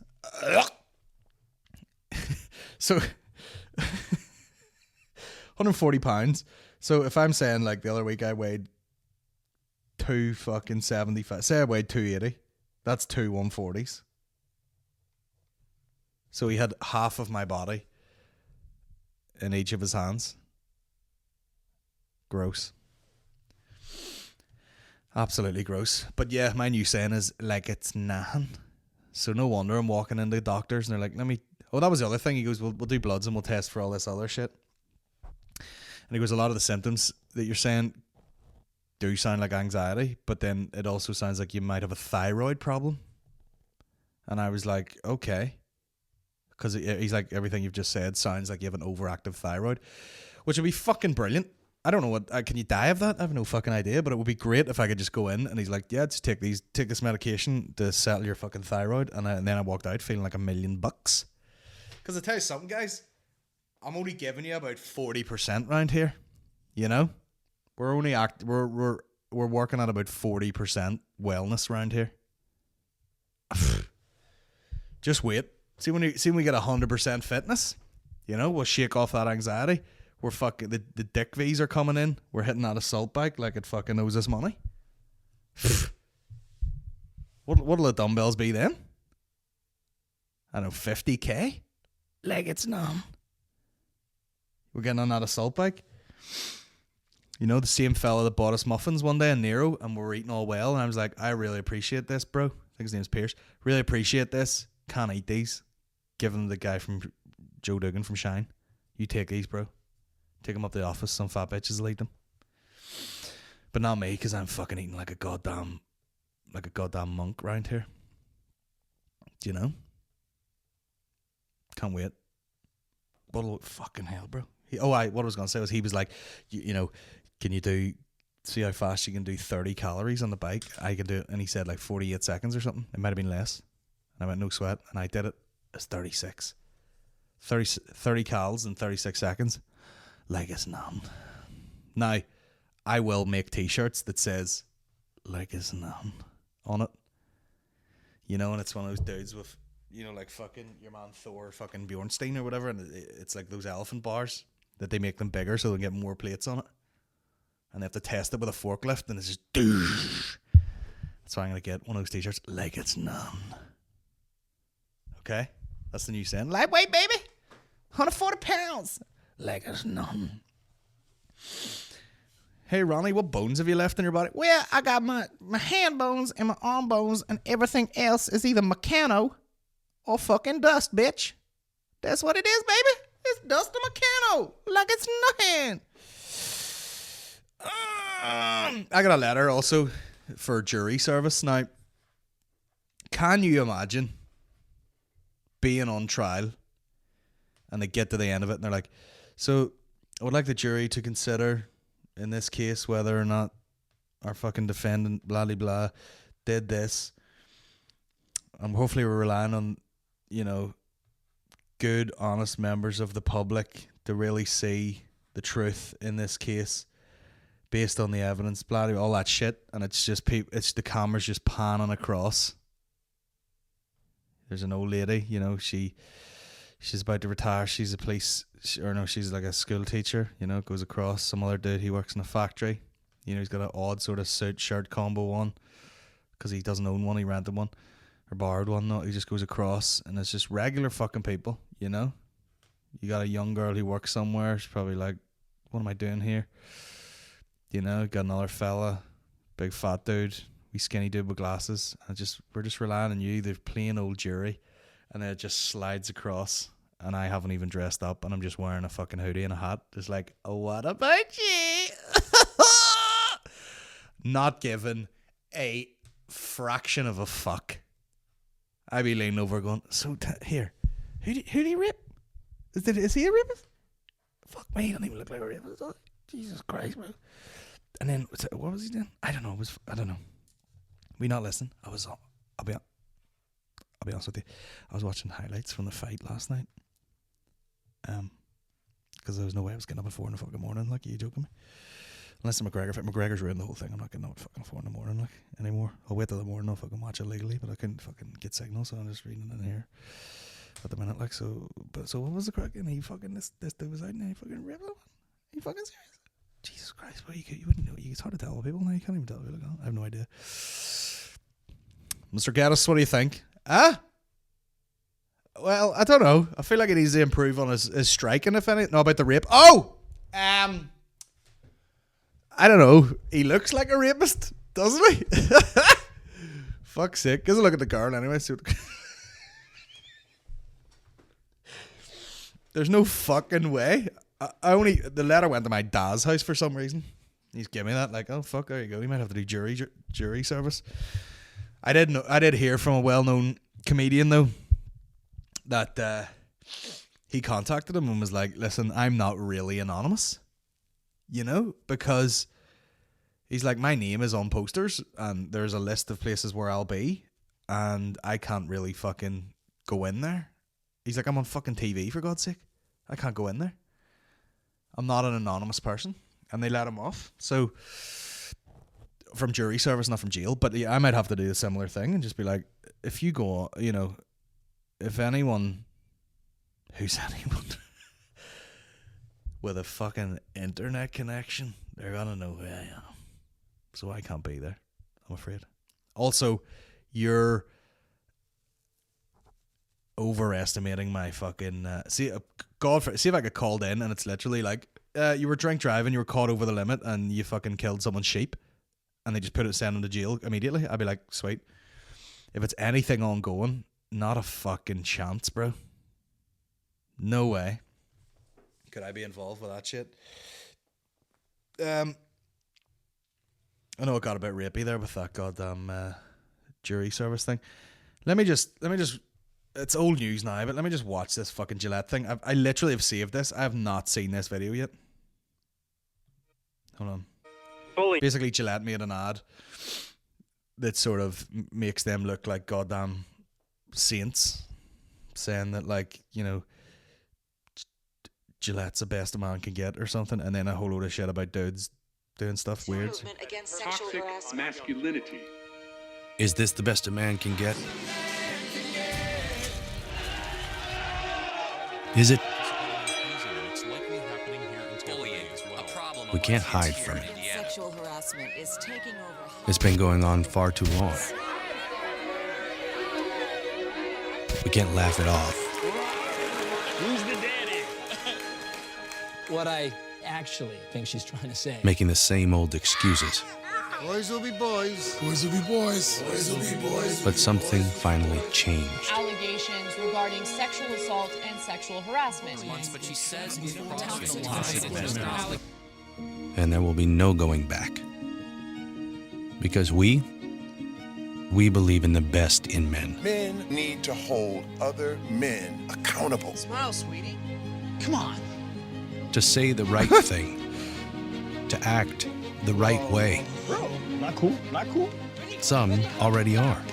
So, 140 pounds. So if I'm saying, like, the other week I weighed 275, say I weighed 280, that's 2 140s. So he had half of my body in each of his hands. Gross. Absolutely gross. But yeah, my new saying is, like, it's nothing. So no wonder I'm walking into doctors and they're like, that was the other thing. He goes, we'll do bloods and we'll test for all this other shit. And he goes, a lot of the symptoms that you're saying do sound like anxiety, but then it also sounds like you might have a thyroid problem. And I was like, okay. Because he's like, everything you've just said sounds like you have an overactive thyroid, which would be fucking brilliant. I don't know what, can you die of that? I have no fucking idea, but it would be great if I could just go in and he's like, yeah, just take this medication to settle your fucking thyroid. And then I walked out feeling like $1 million. Because I tell you something, guys, I'm only giving you about 40% around here. We're only we're working at about 40% wellness around here. Just wait. See when we get 100% fitness, we'll shake off that anxiety. We're fucking the dick V's are coming in. We're hitting that assault bike like it fucking owes us money. What'll the dumbbells be then? I don't know, 50k? Like it's numb. We're getting on that assault bike. The same fella that bought us muffins one day in Nero, and we were eating all well, and I was like, I really appreciate this, bro. I think his name's Pierce. Really appreciate this. Can't eat these. Give them to the guy from Joe Duggan from Shine. You take these, bro. Take them up to the office. Some fat bitches will eat them. But not me, because I'm fucking eating like a goddamn monk around here. Do you know? Can't wait. Fucking hell, bro. What I was going to say was he was like, can you see how fast you can do 30 calories on the bike? I can do it. And he said like 48 seconds or something. It might have been less. And I went, no sweat. And I did it. It's 36. 30 calories in 36 seconds. Like it's none. Now, I will make t-shirts that says, like it's none on it. And it's one of those dudes with, like fucking your man Thor, fucking Bjornstein or whatever. And it's like those elephant bars that they make them bigger so they get more plates on it. And they have to test it with a forklift and it's just doosh. That's why I'm going to get one of those t-shirts, like it's none. Okay? That's the new saying. Lightweight, baby. 140 pounds. Like it's none. Hey, Ronnie, what bones have you left in your body? Well, I got my hand bones and my arm bones, and everything else is either Meccano or fucking dust, bitch. That's what it is, baby. It's dust and Meccano. Like it's nothing. I got a letter also for jury service. Now, can you imagine being on trial and they get to the end of it and they're like, so I would like the jury to consider in this case whether or not our fucking defendant blah blah blah did this, and hopefully we're relying on good honest members of the public to really see the truth in this case based on the evidence, blah blah, all that shit. And it's just it's the camera's just panning across. There's an old lady, she's about to retire. She's a she's like a school teacher, goes across. Some other dude, he works in a factory. He's got an odd sort of suit shirt combo on because he doesn't own one. He rented one or borrowed one. No, he just goes across and it's just regular fucking people, You got a young girl who works somewhere. She's probably like what am I doing here? You know, got another fella, big fat dude, wee skinny dude with glasses. We're just relying on you, the plain old jury. And then it just slides across, and I haven't even dressed up, and I'm just wearing a fucking hoodie and a hat. Just like, oh, what about you? Not given a fraction of a fuck. I be leaning over going, so here, who do you rape? Is he a rapist? Fuck me, he don't even look like a rapist. Jesus Christ, bro. And then what was he doing? I don't know. I don't know. We not listen. I'll be honest with you. I was watching highlights from the fight last night. Because there was no way I was getting up at 4 in the fucking morning. Like, are you joking me? Unless the McGregor fight. McGregor's ruined the whole thing. I'm not getting up at fucking 4 in the morning like anymore. I'll wait till the morning. I'll fucking watch it legally, but I couldn't fucking get signal, so I'm just reading it in here at the minute. Like, so what was the crack? And he fucking this dude was out and he fucking ripped him. Are you fucking serious? Jesus Christ, well, you wouldn't know. It's hard to tell people now. You can't even tell people. I have no idea. Mr. Geddis, what do you think? Well, I don't know. I feel like he needs to improve on his striking, if anything. No, about the rape. I don't know. He looks like a rapist, doesn't he? Fuck's sake. Gives a look at the girl anyway. There's no fucking way. The letter went to my dad's house for some reason. He's giving me that, like, oh fuck, there you go. You might have to do jury service. I did hear from a well-known comedian though that he contacted him and was like, listen, I'm not really anonymous, you know, because he's like, my name is on posters and there's a list of places where I'll be and I can't really fucking go in there. He's like, I'm on fucking TV, for God's sake. I can't go in there. I'm not an anonymous person. And they let him off. So, from jury service, not from jail. But yeah, I might have to do a similar thing and just be like, if you go, you know, if anyone, who's anyone, with a fucking internet connection, they're gonna know who I am. So I can't be there, I'm afraid. Also, you're overestimating my fucking see if I get called in and it's literally like you were drink driving, you were caught over the limit and you fucking killed someone's sheep and they just send him to jail immediately, I'd be like, sweet. If it's anything ongoing, not a fucking chance, bro. No way could I be involved with that shit. I know it got a bit rapey there with that goddamn jury service thing. Let me just it's old news now, but let me just watch this fucking Gillette thing. I literally have saved this. I have not seen this video yet. Hold on. Basically, Gillette made an ad that sort of makes them look like goddamn saints, saying that, like, you know, Gillette's the best a man can get or something, and then a whole load of shit about dudes doing stuff weird. Toxic masculinity. Is this the best a man can get? Is it? We can't hide from it. Sexual harassment is taking over. It's been going on far too long. We can't laugh it off. Who's the daddy? What I actually think she's trying to say. Making the same old excuses. Boys will be boys. Boys will be boys. Boys will be boys. But something finally changed. Allegations regarding sexual assault and sexual harassment. But she says he's And there will be no going back. Because we believe in the best in men. Men need to hold other men accountable. Smile, sweetie. Come on. To say the right thing. To act the right way. Bro, not cool. Not cool. Some already are.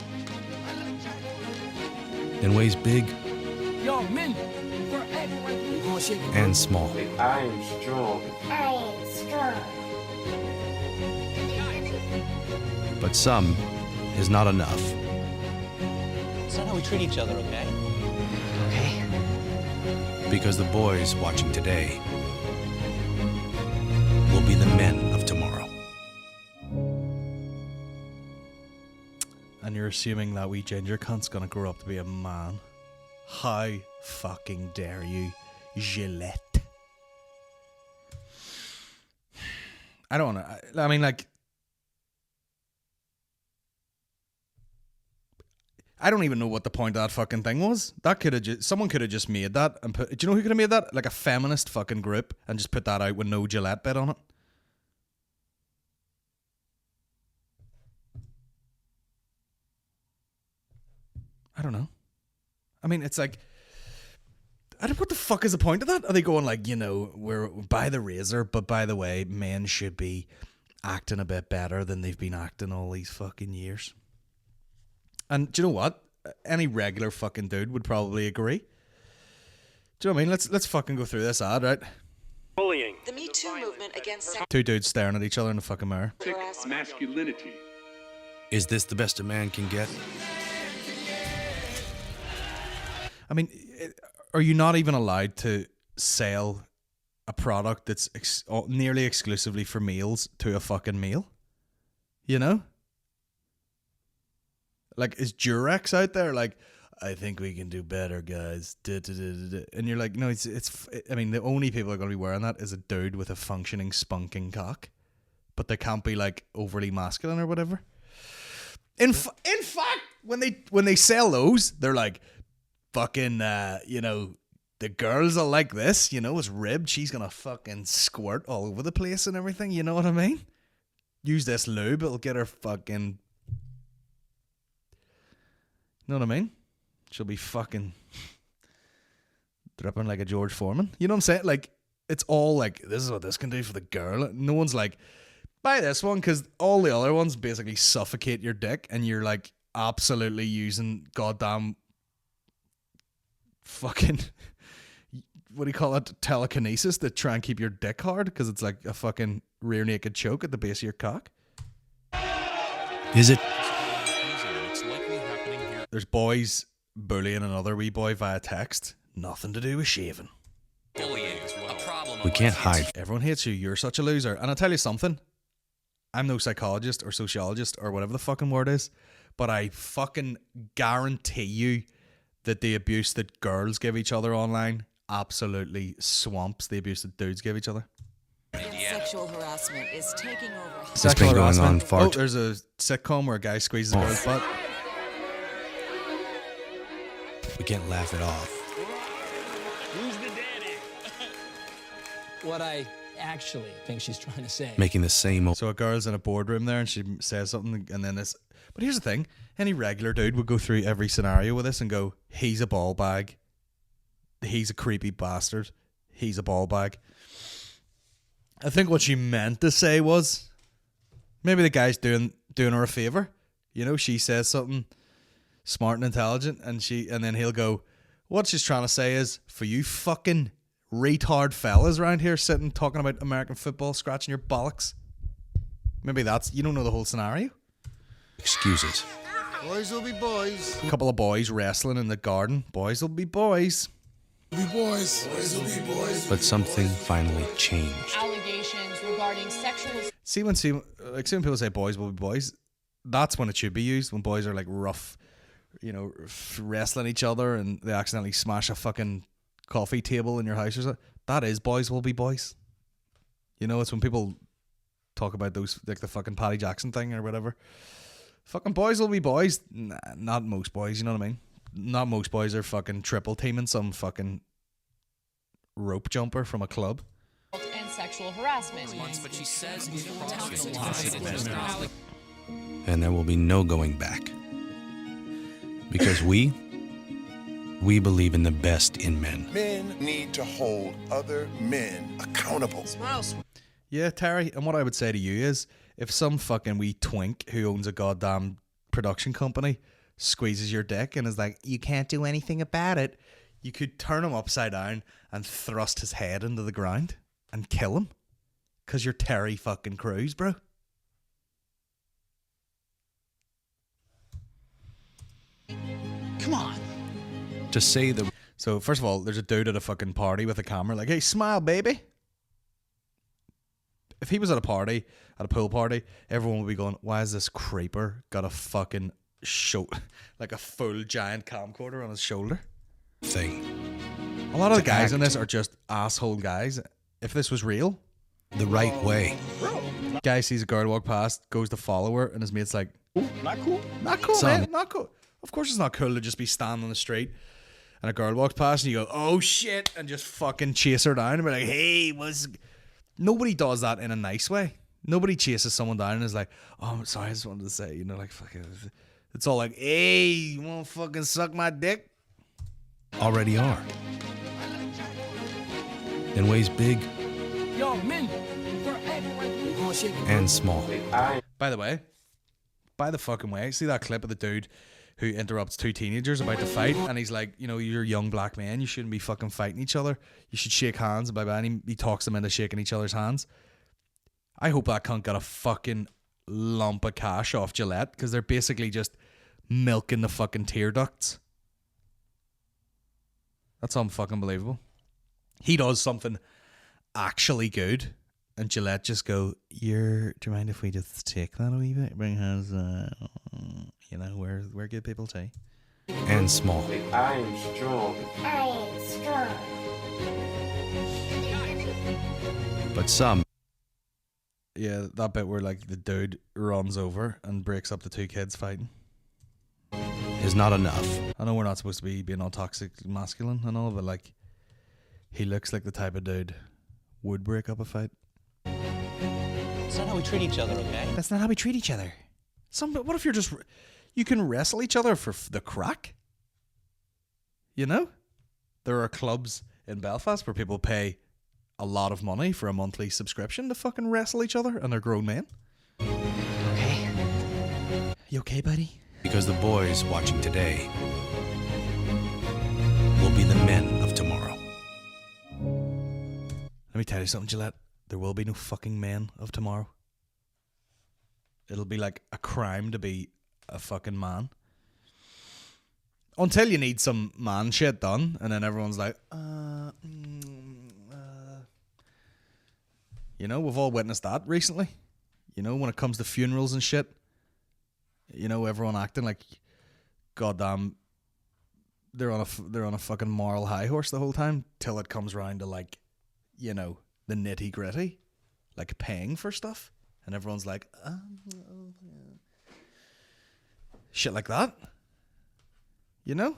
In ways big Yo, men. and small. I am strong. But some is not enough. It's not how we treat each other, okay? Okay. Because the boys watching today will be the men of tomorrow. And you're assuming that wee ginger cunt's gonna grow up to be a man. How fucking dare you, Gillette? I don't know. I mean, like, I don't even know what the point of that fucking thing was. That could have someone could have just made that and put. Do you know who could have made that? Like a feminist fucking group, and just put that out with no Gillette bit on it. I don't know. I mean, it's like, what the fuck is the point of that? Are they going like, we're by the razor, but by the way, men should be acting a bit better than they've been acting all these fucking years? And do you know what? Any regular fucking dude would probably agree. Do you know what I mean? Let's fucking go through this ad, right? Bullying. The Me Too movement against Two dudes staring at each other in the fucking mirror. Masculinity. Is this the best a man can get? I mean, are you not even allowed to sell a product that's nearly exclusively for males to a fucking male? You know? Like, is Durex out there like, I think we can do better, guys? And you're like, no, it's. I mean, the only people that are going to be wearing that is a dude with a functioning, spunking cock. But they can't be, like, overly masculine or whatever. In fact, when they sell those, they're like, fucking, the girls are like this, it's ribbed. She's going to fucking squirt all over the place and everything. You know what I mean? Use this lube. It'll get her fucking... You know what I mean? She'll be fucking dripping like a George Foreman. You know what I'm saying? Like, it's all like, this is what this can do for the girl. No one's like, buy this one, because all the other ones basically suffocate your dick, and you're like absolutely using goddamn fucking, what do you call it? Telekinesis to try and keep your dick hard, because it's like a fucking rear naked choke at the base of your cock. Is it? There's boys bullying another wee boy via text. Nothing to do with shaving. Bullying. A problem. We can't hide. Everyone hates you. You're such a loser. And I'll tell you something. I'm no psychologist or sociologist or whatever the fucking word is, but I fucking guarantee you that the abuse that girls give each other online absolutely swamps the abuse that dudes give each other. Sexual harassment is taking over. It's been going on far too. There's a sitcom where a guy squeezes a girl's butt. We can't laugh it off. Who's the daddy? What I actually think she's trying to say. Making the same old... So a girl's in a boardroom there and she says something, and then this... But here's the thing. Any regular dude would go through every scenario with this and go, he's a ball bag. He's a creepy bastard. He's a ball bag. I think what she meant to say was, maybe the guy's doing her a favor. She says something smart and intelligent, and then he'll go, what she's trying to say is, for you fucking retard fellas around here sitting talking about American football, scratching your bollocks. Maybe you don't know the whole scenario. Excuses. Boys will be boys. A couple of boys wrestling in the garden. Boys will be boys. Be boys. Boys will be boys. But something finally changed. Allegations regarding sexual assault. See when people say boys will be boys, that's when it should be used, when boys are like rough, wrestling each other and they accidentally smash a fucking coffee table in your house or something. That is boys will be boys. It's when people talk about those, like the fucking Paddy Jackson thing or whatever. Fucking boys will be boys. Nah, not most boys, you know what I mean? Not most boys are fucking triple teaming some fucking rope jumper from a club. And sexual harassment. But she says And there will be no going back. Because we believe in the best in men. Men need to hold other men accountable. Yeah, Terry, and what I would say to you is, if some fucking wee twink who owns a goddamn production company squeezes your dick and is like, you can't do anything about it, you could turn him upside down and thrust his head into the ground and kill him. Because you're Terry fucking Crews, bro. Come on. To say that... So, first of all, there's a dude at a fucking party with a camera like, hey, smile, baby. If he was at a party, at a pool party, everyone would be going, why is this creeper got a fucking like a full giant camcorder on his shoulder? Thing. A lot of the guys in this are just asshole guys. If this was real, the right way. Bro, Guy sees a girl walk past, goes to follow her, and his mate's like, Not cool. not cool, Son. man, not cool. Of course it's not cool to just be standing on the street and a girl walks past and you go, oh shit, and just fucking chase her down and be like, hey, what's... Nobody does that in a nice way. Nobody chases someone down and is like, oh, I'm sorry, I just wanted to say, you know, like, fucking... It's all like, hey, you want to fucking suck my dick? Already are. In ways big and small. By the way, see that clip of the dude who interrupts two teenagers about to fight, and he's like, you know, you're young black men, you shouldn't be fucking fighting each other. You should shake hands, and blah, blah, and he talks them into shaking each other's hands. I hope that cunt got a fucking lump of cash off Gillette, because they're basically just milking the fucking tear ducts. That's unfucking believable. He does something actually good, and Gillette just go, do you mind if we just take that a wee bit? Because, you know, we're good people too. And small. I am strong. But some Yeah, that bit where, like, the dude runs over and breaks up the two kids fighting. is not enough. I know we're not supposed to be being all toxic masculine and all, but, like, he looks like the type of dude would break up a fight. It's not how we treat each other, okay? That's not how we treat each other. What if you can wrestle each other for the crack? You know? There are clubs in Belfast where people pay a lot of money for a monthly subscription to fucking wrestle each other, and they're grown men. Okay. You okay, buddy? Because the boys watching today will be the men of tomorrow. Let me tell you something, Gillette. There will be no fucking men of tomorrow. It'll be like a crime to be a fucking man. Until you need some man shit done, and then everyone's like, You know, we've all witnessed that recently. You know, when it comes to funerals and shit. You know, everyone acting like, goddamn, they're on a fucking moral high horse the whole time, till it comes round to, like, you know, the nitty gritty, like paying for stuff, and everyone's like, shit like that. You know,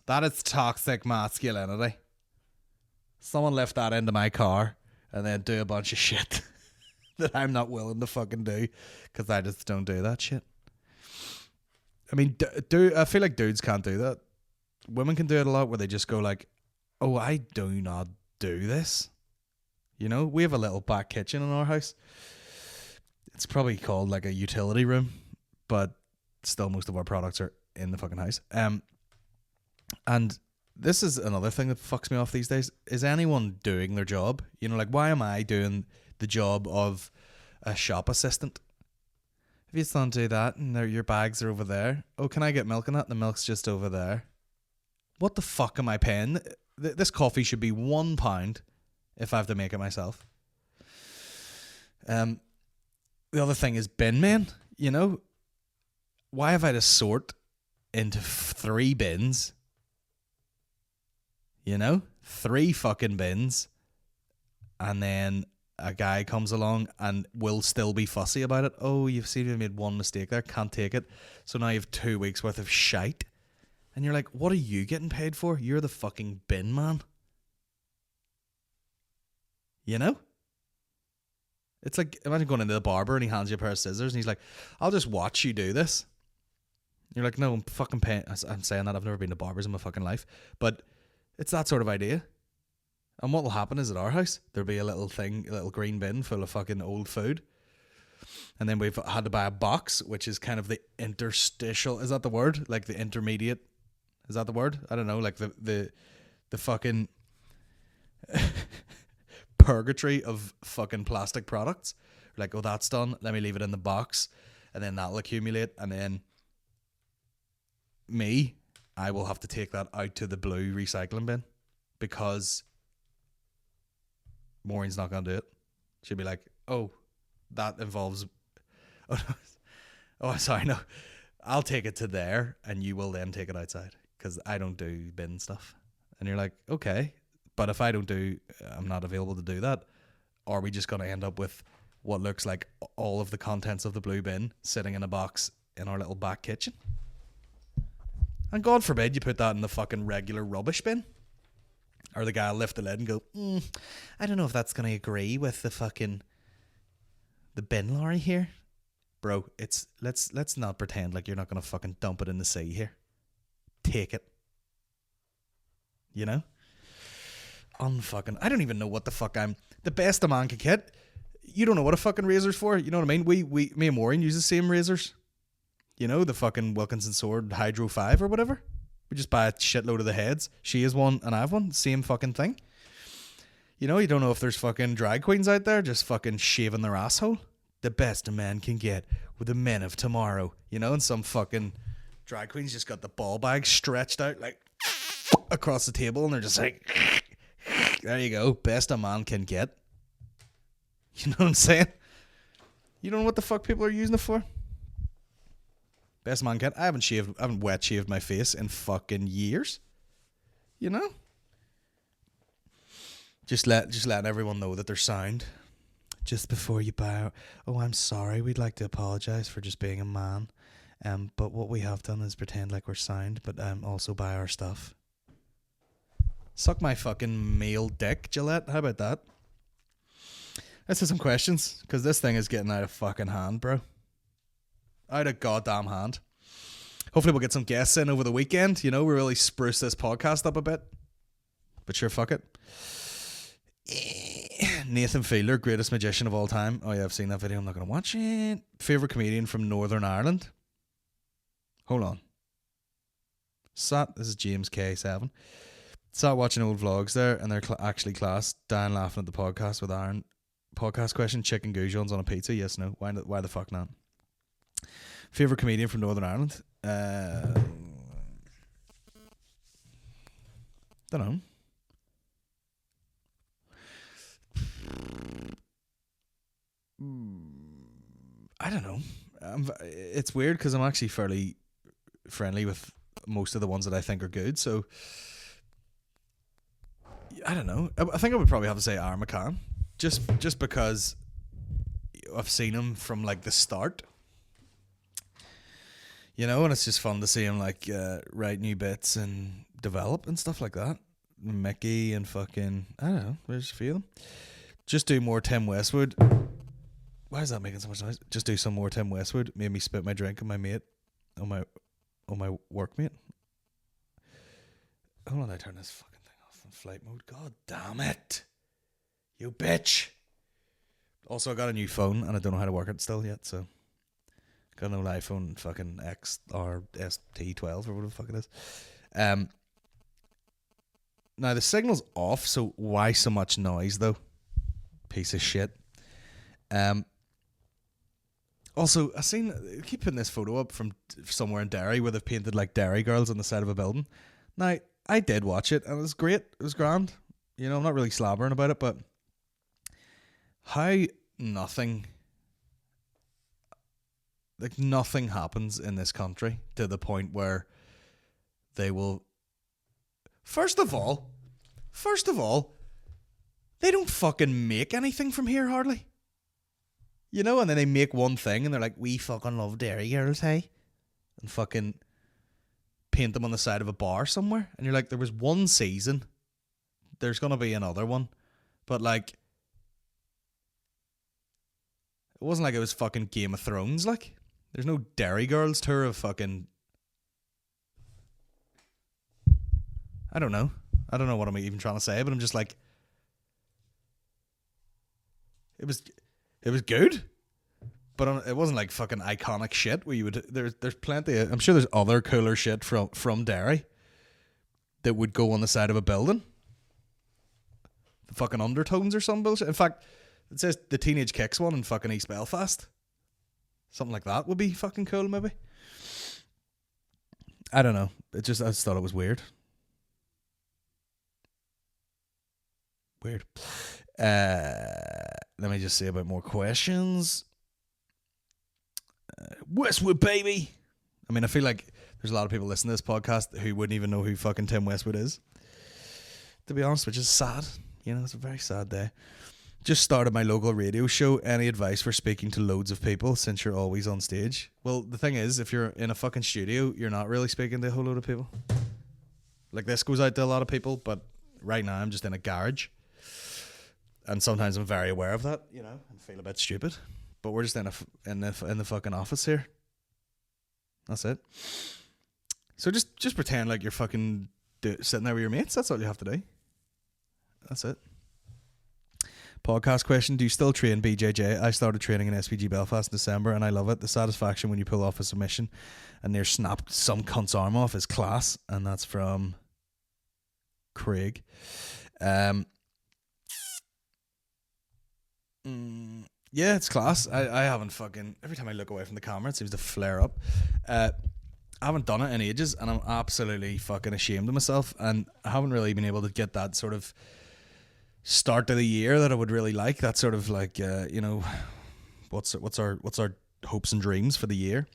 that is toxic masculinity. Someone left that into my car and then do a bunch of shit that I'm not willing to fucking do, because I just don't do that shit. I mean, I feel like dudes can't do that. Women can do it a lot, where they just go like, oh, I do not do this. You know, we have a little back kitchen in our house. It's probably called like a utility room, but still most of our products are in the fucking house. And this is another thing that fucks me off these days. Is anyone doing their job? You know, like, why am I doing the job of a shop assistant? If you don't do that, and your bags are over there. Oh, can I get milk in that? The milk's just over there. What the fuck am I paying? This coffee should be £1 if I have to make it myself. The other thing is bin men. You know, why have I to sort into 3 bins? You know, 3 fucking bins, and then a guy comes along and will still be fussy about it. Oh, you've seen you made one mistake there, can't take it. So now you have 2 weeks worth of shite. And you're like, what are you getting paid for? You're the fucking bin man. You know? It's like, imagine going into the barber and he hands you a pair of scissors and he's like, I'll just watch you do this. You're like, no, I'm fucking paying. I'm saying that, I've never been to barbers in my fucking life. But it's that sort of idea. And what will happen is at our house, there'll be a little thing, a little green bin full of fucking old food. And then we've had to buy a box, which is kind of the interstitial, is that the word? Like the intermediate, is that the word? I don't know, like the fucking purgatory of fucking plastic products. Like, oh, that's done, let me leave it in the box, and then that'll accumulate, and then I will have to take that out to the blue recycling bin, because Maureen's not going to do it. She'll be like, oh, that involves... Oh, sorry, no. I'll take it to there, and you will then take it outside, because I don't do bin stuff. And you're like, okay, but if I'm not available to do that, are we just going to end up with what looks like all of the contents of the blue bin sitting in a box in our little back kitchen. And God forbid you put that in the fucking regular rubbish bin. Or the guy will lift the lid and go, I don't know if that's going to agree with the bin lorry here. Bro, let's not pretend like you're not going to fucking dump it in the sea here. Take it. You know? I don't even know what the fuck the best a man could get. You don't know what a fucking razor's for. You know what I mean? Me and Maureen use the same razors. You know, the fucking Wilkinson Sword Hydro 5 or whatever. We just buy a shitload of the heads. She has one and I have one. Same fucking thing. You know, you don't know if there's fucking drag queens out there just fucking shaving their asshole. The best a man can get with the men of tomorrow. You know, and some fucking drag queens just got the ball bag stretched out like across the table and they're just like, there you go. Best a man can get. You know what I'm saying? You don't know what the fuck people are using it for? Best man can. I haven't wet shaved my face in fucking years. You know? Just letting everyone know that they're sound. Just before you bow. Oh, I'm sorry. We'd like to apologise for just being a man. But what we have done is pretend like we're sound, but also buy our stuff. Suck my fucking male dick, Gillette. How about that? Let's do some questions, because this thing is getting out of fucking hand, bro. Out of goddamn hand. Hopefully we'll get some guests in over the weekend. You know, we really spruce this podcast up a bit. But sure, fuck it. Nathan Fielder, greatest magician of all time. Oh yeah, I've seen that video. I'm not going to watch it. Favourite comedian from Northern Ireland? Hold on. This is James K7. Sat watching old vlogs there, and they're actually class. Dying laughing at the podcast with Aaron. Podcast question: chicken goujons on a pizza? Yes, no. Why the fuck not? Favorite comedian from Northern Ireland? Don't know. I don't know. It's weird because I'm actually fairly friendly with most of the ones that I think are good. So I don't know. I think I would probably have to say Aaron McCann. Just because I've seen him from like the start, you know, and it's just fun to see him like write new bits and develop and stuff like that. Mickey and fucking, I don't know, there's a few of them. Just do more Tim Westwood. Why is that making so much noise? Just do some more Tim Westwood. Made me spit my drink on my mate, on my workmate. Hold on, I turn this fucking thing off in flight mode. God damn it. You bitch. Also, I got a new phone and I don't know how to work it still yet, so got an old iPhone fucking X or ST12 or whatever the fuck it is. Now the signal's off, so why so much noise though? Piece of shit. Also, I keep putting this photo up from somewhere in Derry where they've painted like Derry girls on the side of a building. Now, I did watch it and it was great. It was grand. You know, I'm not really slobbering about it, but how nothing happens in this country to the point where they will. First of all, they don't fucking make anything from here hardly. You know, and then they make one thing and they're like, we fucking love Derry girls, hey? And fucking paint them on the side of a bar somewhere. And you're like, there was one season. There's going to be another one. But like, it wasn't like it was fucking Game of Thrones, like. There's no Derry Girls tour of fucking. I don't know what I'm even trying to say, but I'm just like, it was good, but it wasn't like fucking iconic shit where you would. There's plenty of, I'm sure there's other cooler shit from Derry that would go on the side of a building. The fucking Undertones or some bullshit. In fact, it says the Teenage Kicks one in fucking East Belfast. Something like that would be fucking cool, maybe. I don't know. I just thought it was weird. Weird. Let me just say about more questions. Westwood, baby. I mean, I feel like there's a lot of people listening to this podcast who wouldn't even know who fucking Tim Westwood is. To be honest, which is sad. You know, it's a very sad day. Just started my local radio show. Any advice for speaking to loads of people since you're always on stage? Well, the thing is, if you're in a fucking studio, you're not really speaking to a whole load of people. Like, this goes out to a lot of people, but right now I'm just in a garage. And sometimes I'm very aware of that, you know, and feel a bit stupid. But we're just in the fucking office here. That's it. So just pretend like you're fucking sitting there with your mates. That's all you have to do. That's it. Podcast question: do you still train BJJ? I started training in SPG Belfast in December, and I love it. The satisfaction when you pull off a submission and near snapped some cunt's arm off is class. And that's from Craig. Yeah, it's class. I haven't fucking... Every time I look away from the camera, it seems to flare up. I haven't done it in ages, and I'm absolutely fucking ashamed of myself. And I haven't really been able to get that sort of start of the year that I would really like. That sort of like, you know, what's our hopes and dreams for the year,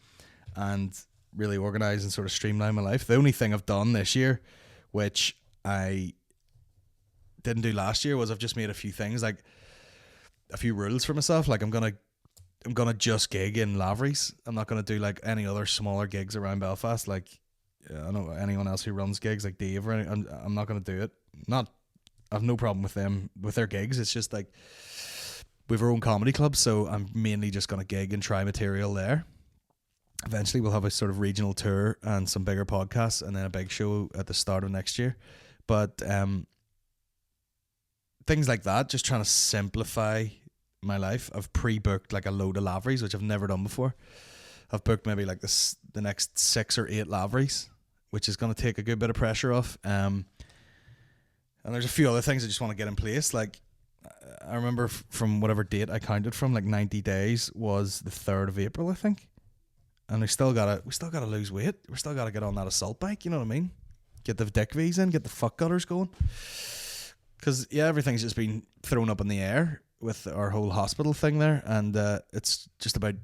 and really organize and sort of streamline my life. The only thing I've done this year, which I didn't do last year, was I've just made a few things, like a few rules for myself. Like I'm gonna just gig in Lavery's. I'm not gonna do like any other smaller gigs around Belfast. Like I don't know anyone else who runs gigs like Dave or anything. I'm not gonna do it. I have no problem with them, with their gigs. It's just like we have our own comedy club, so I'm mainly just going to gig and try material there. Eventually we'll have a sort of regional tour and some bigger podcasts, and then a big show at the start of next year. But things like that, just trying to simplify my life. I've pre-booked like a load of Laveries, which I've never done before. I've booked maybe like the next 6 or 8 Laveries, which is going to take a good bit of pressure off. And there's a few other things I just want to get in place. Like, I remember from whatever date I counted from, like 90 days was the 3rd of April, I think. And we still gotta lose weight. We still gotta get on that assault bike. You know what I mean? Get the dick V's in, get the fuck gutters going. Because yeah, everything's just been thrown up in the air with our whole hospital thing there, and it's just about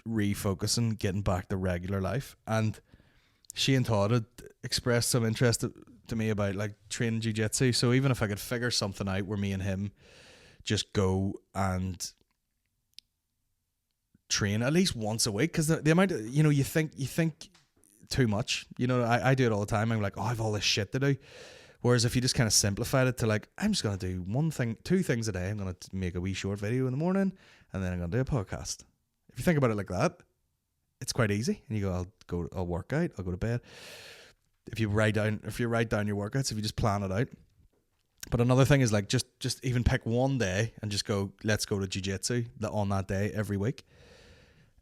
refocusing, getting back to regular life. And she and Todd had expressed some interest to me about like training jiu-jitsu, so even if I could figure something out where me and him just go and train at least once a week, because the amount of, you know, you think too much, you know. I do it all the time. I'm like, oh, I have all this shit to do, whereas if you just kind of simplified it to like, I'm just going to do 2 things a day. I'm going to make a wee short video in the morning, and then I'm going to do a podcast. If you think about it like that, it's quite easy. And you go, I'll work out, I'll go to bed. If you write down your workouts, if you just plan it out. But another thing is like just even pick one day and just go, let's go to jiu-jitsu on that day every week,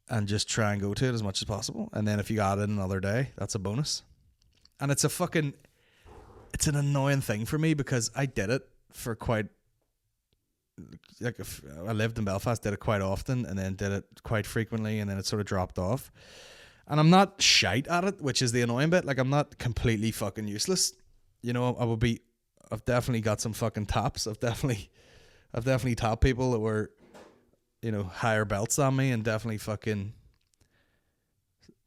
and just try and go to it as much as possible. And then if you add in another day, that's a bonus. And it's an annoying thing for me, because I did it for quite, like, if I lived in Belfast, did it quite often, and then did it quite frequently, and then it sort of dropped off. And I'm not shite at it, which is the annoying bit. Like, I'm not completely fucking useless. You know, I've definitely got some fucking taps. I've definitely tapped people that were, you know, higher belts than me, and definitely fucking,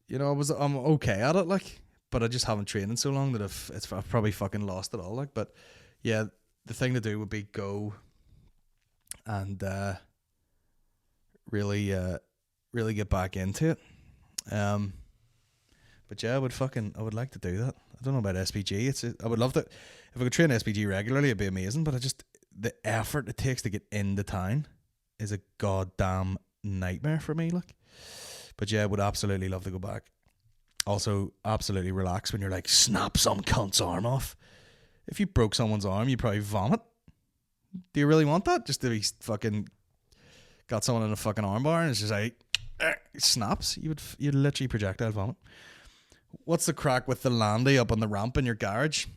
you know, I'm okay at it, like, but I just haven't trained in so long that I've probably fucking lost it all, like. But yeah, the thing to do would be go and really get back into it. But yeah, I would like to do that. I don't know about SPG. I would love to. If I could train SPG regularly, it'd be amazing. But the effort it takes to get into town is a goddamn nightmare for me. Like, but yeah, I would absolutely love to go back. Also, absolutely relax when you're like, snap some cunt's arm off. If you broke someone's arm, you'd probably vomit. Do you really want that? Just to be fucking got someone in a fucking armbar and it's just like it snaps. You'd literally projectile vomit. What's the crack with the landy up on the ramp in your garage?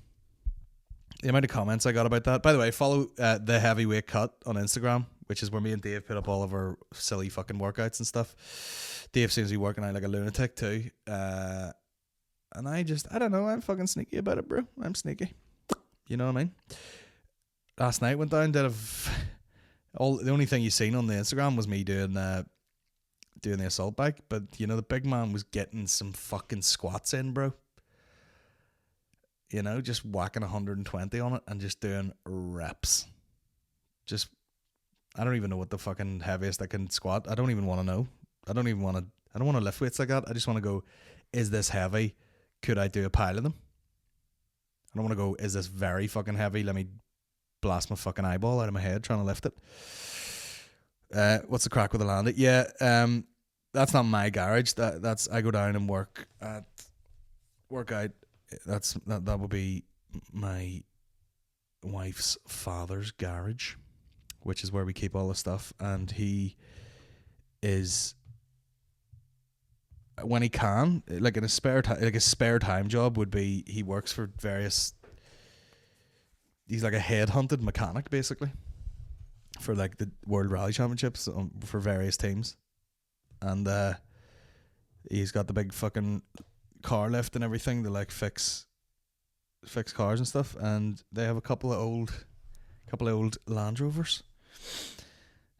The amount of comments I got about that. By the way, follow The Heavyweight Cut on Instagram, which is where me and Dave put up all of our silly fucking workouts and stuff. Dave seems to be working out like a lunatic too. And I don't know, I'm fucking sneaky about it, bro. I'm sneaky. You know what I mean? Last night went down, the only thing you seen on the Instagram was me doing the assault bike, but you know, the big man was getting some fucking squats in, bro. You know, just whacking 120 on it and just doing reps. Just I don't even know what the fucking heaviest I can squat. I don't even want to know. I don't want to lift weights like that. I just want to go, is this heavy? Could I do a pile of them? I don't want to go, is this very fucking heavy? Let me blast my fucking eyeball out of my head trying to lift it. What's the crack with the landing? Yeah, that's not my garage. That's I go down and work out. That would be my wife's father's garage, which is where we keep all the stuff. And he is, when he can, like in a spare time, like a spare time job would be, he works for various. He's like a headhunted mechanic basically for like the World Rally Championships for various teams, and he's got the big fucking car lift and everything to like fix cars and stuff, and they have a couple of old Land Rovers.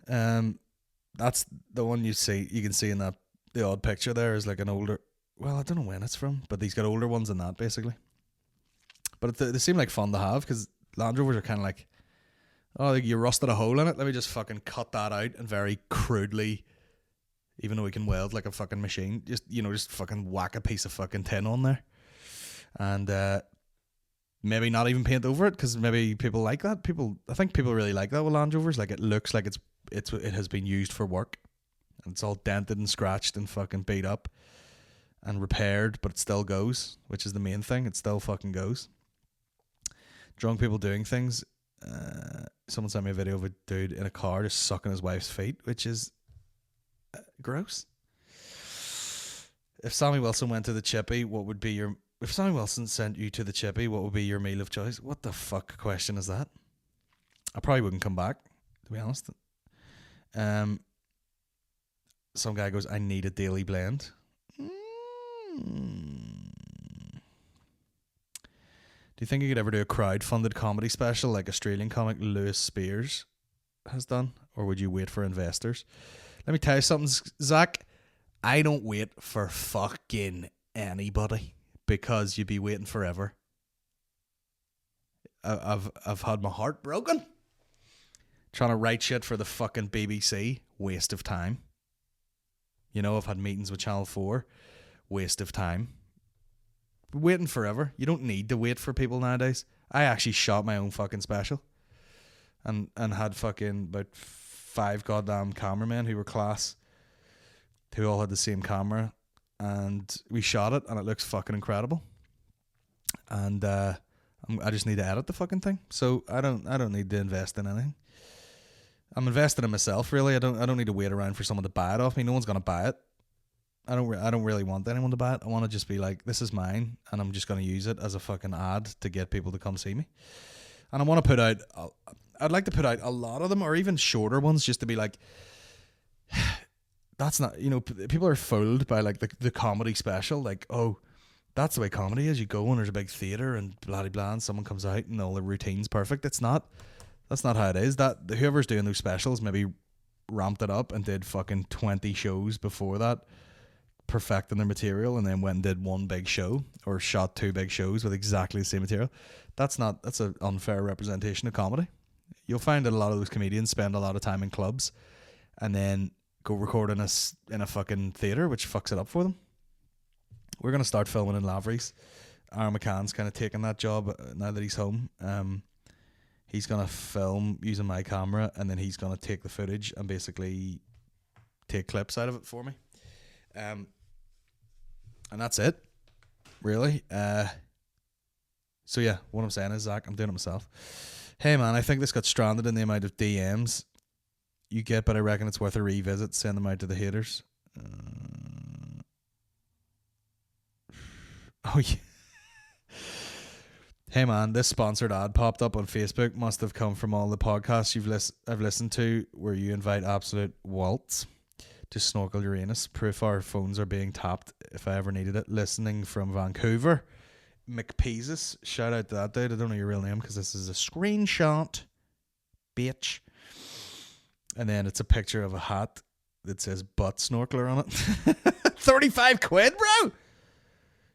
That's the one you can see in that the odd picture there is like an older, well, I don't know when it's from, but he's got older ones than that basically. But they seem like fun to have because Land Rovers are kind of like, oh, you rusted a hole in it, let me just fucking cut that out and very crudely, even though we can weld like a fucking machine, just fucking whack a piece of fucking tin on there. And maybe not even paint over it because maybe people like that. I think people really like that with Land Rovers. Like it looks like it has been used for work. And it's all dented and scratched and fucking beat up and repaired, but it still goes, which is the main thing. It still fucking goes. Drunk people doing things. Someone sent me a video of a dude in a car just sucking his wife's feet, which is gross. If Sammy Wilson went to the Chippy, if Sammy Wilson sent you to the Chippy, what would be your meal of choice? What the fuck question is that? I probably wouldn't come back, to be honest. Some guy goes, I need a daily blend. Do you think you could ever do a crowd-funded comedy special like Australian comic Lewis Spears has done? Or would you wait for investors? Let me tell you something, Zach. I don't wait for fucking anybody because you'd be waiting forever. I've had my heart broken. Trying to write shit for the fucking BBC. Waste of time. You know, I've had meetings with Channel 4. Waste of time. Waiting forever. You don't need to wait for people nowadays. I actually shot my own fucking special. And had fucking about 5 goddamn cameramen who were class. Who all had the same camera. And we shot it and it looks fucking incredible. And I just need to edit the fucking thing. So I don't need to invest in anything. I'm invested in myself, really. I don't need to wait around for someone to buy it off me. No one's gonna buy it. I don't really want anyone to buy it. I want to just be like, this is mine, and I'm just gonna use it as a fucking ad to get people to come see me. And I want to put out. I'd like to put out a lot of them, or even shorter ones, just to be like, that's not. People are fooled by like the comedy special, like, oh, that's the way comedy is. You go and there's a big theater and blah blah blah, and someone comes out and all the routine's perfect. It's not. That's not how it is. That whoever's doing those specials maybe ramped it up and did fucking 20 shows before that, perfecting their material, and then went and did one big show or shot 2 big shows with exactly the same material. That's an unfair representation of comedy. You'll find that a lot of those comedians spend a lot of time in clubs and then go record in a fucking theater, which fucks it up for them. We're gonna start filming in Lavery's. Aaron McCann's kind of taking that job now that he's home. He's going to film using my camera, and then he's going to take the footage and basically take clips out of it for me. And that's it, really. So yeah, what I'm saying is, Zach, I'm doing it myself. Hey man, I think this got stranded in the amount of DMs you get, but I reckon it's worth a revisit. Send them out to the haters. Oh yeah. Hey man, this sponsored ad popped up on Facebook. Must have come from all the podcasts I've listened to where you invite absolute waltz to snorkel Uranus. Proof our phones are being tapped if I ever needed it. Listening from Vancouver. McPeasus. Shout out to that dude. I don't know your real name because this is a screenshot. Bitch. And then it's a picture of a hat that says butt snorkeler on it. 35 quid, bro!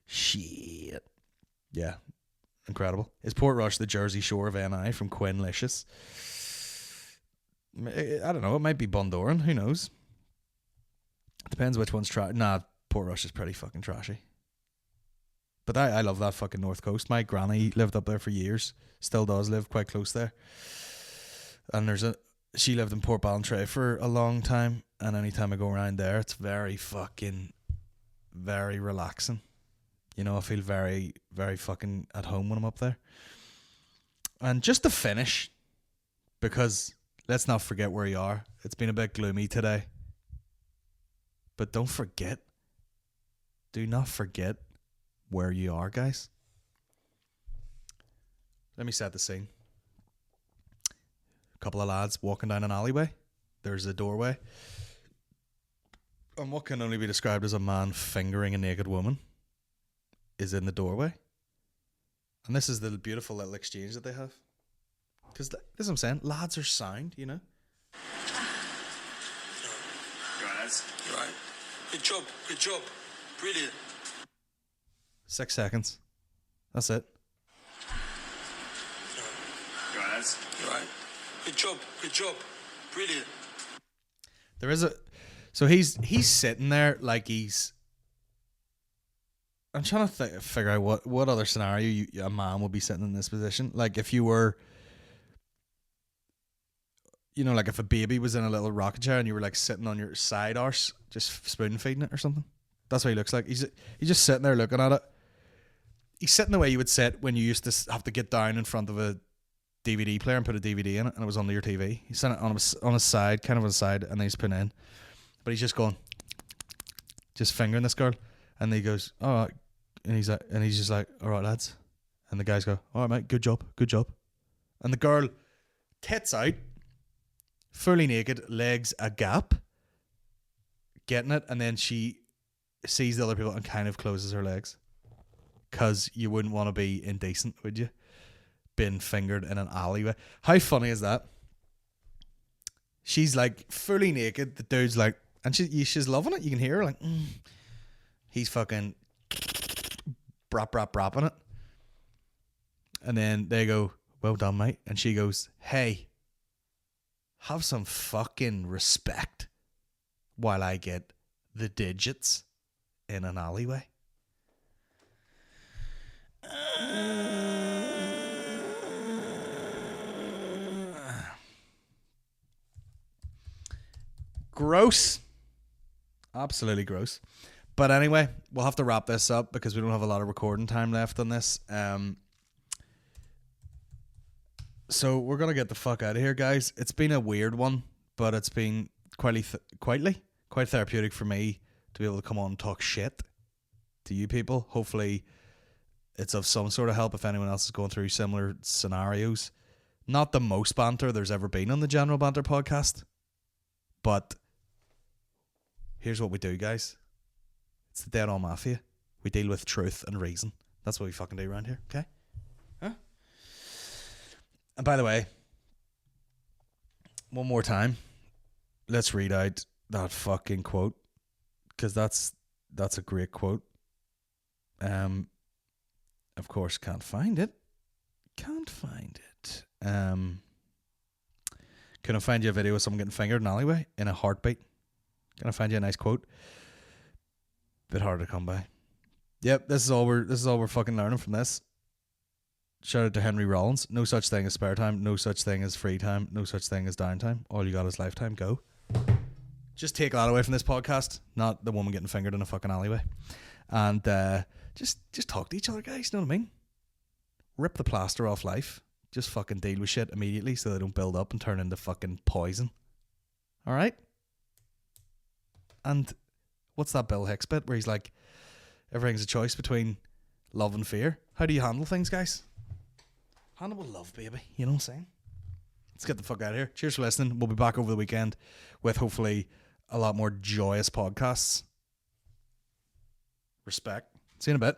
Shit. Yeah. Incredible. Is Port Rush the Jersey Shore of NI from Quinn Licious? I don't know. It might be Bundoran. Who knows? Depends which one's Nah, Portrush is pretty fucking trashy. But I love that fucking North Coast. My granny lived up there for years. Still does live quite close there. And she lived in Port Ballantrae for a long time. And anytime I go around there, it's very relaxing. You know, I feel very, very fucking at home when I'm up there. And just to finish, because let's not forget where you are. It's been a bit gloomy today. But don't forget. Do not forget where you are, guys. Let me set the scene. A couple of lads walking down an alleyway. There's a doorway. And what can only be described as a man fingering a naked woman is in the doorway. And this is the beautiful little exchange that they have. Because this is what I'm saying. Lads are sound, you know. Guys, right. Good job. Brilliant. 6 seconds. That's it. Guys, right. Good job. Brilliant. There is so he's sitting there like he's. I'm trying to figure out what other scenario a man would be sitting in this position. Like if you were, you know, like if a baby was in a little rocket chair and you were like sitting on your side arse, just spoon feeding it or something. That's what he looks like. He's just sitting there looking at it. He's sitting the way you would sit when you used to have to get down in front of a DVD player and put a DVD in it, and it was under your TV. He's sitting on his side, kind of on his side, and then he's putting in. But he's just going, just fingering this girl, and he goes, all right, and he's just like, all right, lads, and the guys go, all right, mate, good job, and the girl tits out, fully naked, legs a gap, getting it, and then she sees the other people and kind of closes her legs, because you wouldn't want to be indecent, would you? Being fingered in an alleyway. How funny is that? She's like fully naked. The dude's like, and she's loving it. You can hear her like, he's fucking bropping it. And then they go, well done, mate. And she goes, hey, have some fucking respect while I get the digits in an alleyway. Gross. Absolutely gross. But anyway, we'll have to wrap this up because we don't have a lot of recording time left on this. So we're going to get the fuck out of here, guys. It's been a weird one, but it's been quite therapeutic for me to be able to come on and talk shit to you people. Hopefully it's of some sort of help if anyone else is going through similar scenarios. Not the most banter there's ever been on the General Banter Podcast, but here's what we do, guys. It's the Dead On Mafia. We deal with truth and reason. That's what we fucking do around here, okay? Huh? And by the way, one more time, let's read out that fucking quote, because that's a great quote. Of course, can't find it. Couldn't find you a video of someone getting fingered in an alleyway in a heartbeat. Can I find you a nice quote? Bit harder to come by. Yep, this is all we're fucking learning from this. Shout out to Henry Rollins. No such thing as spare time. No such thing as free time. No such thing as downtime. All you got is lifetime. Go. Just take that away from this podcast. Not the woman getting fingered in a fucking alleyway. And just talk to each other, guys. You know what I mean? Rip the plaster off life. Just fucking deal with shit immediately so they don't build up and turn into fucking poison. Alright? And what's that Bill Hicks bit where he's like, everything's a choice between love and fear? How do you handle things, guys? Handle with love, baby. You know what I'm saying? Let's get the fuck out of here. Cheers for listening. We'll be back over the weekend with hopefully a lot more joyous podcasts. Respect. See you in a bit.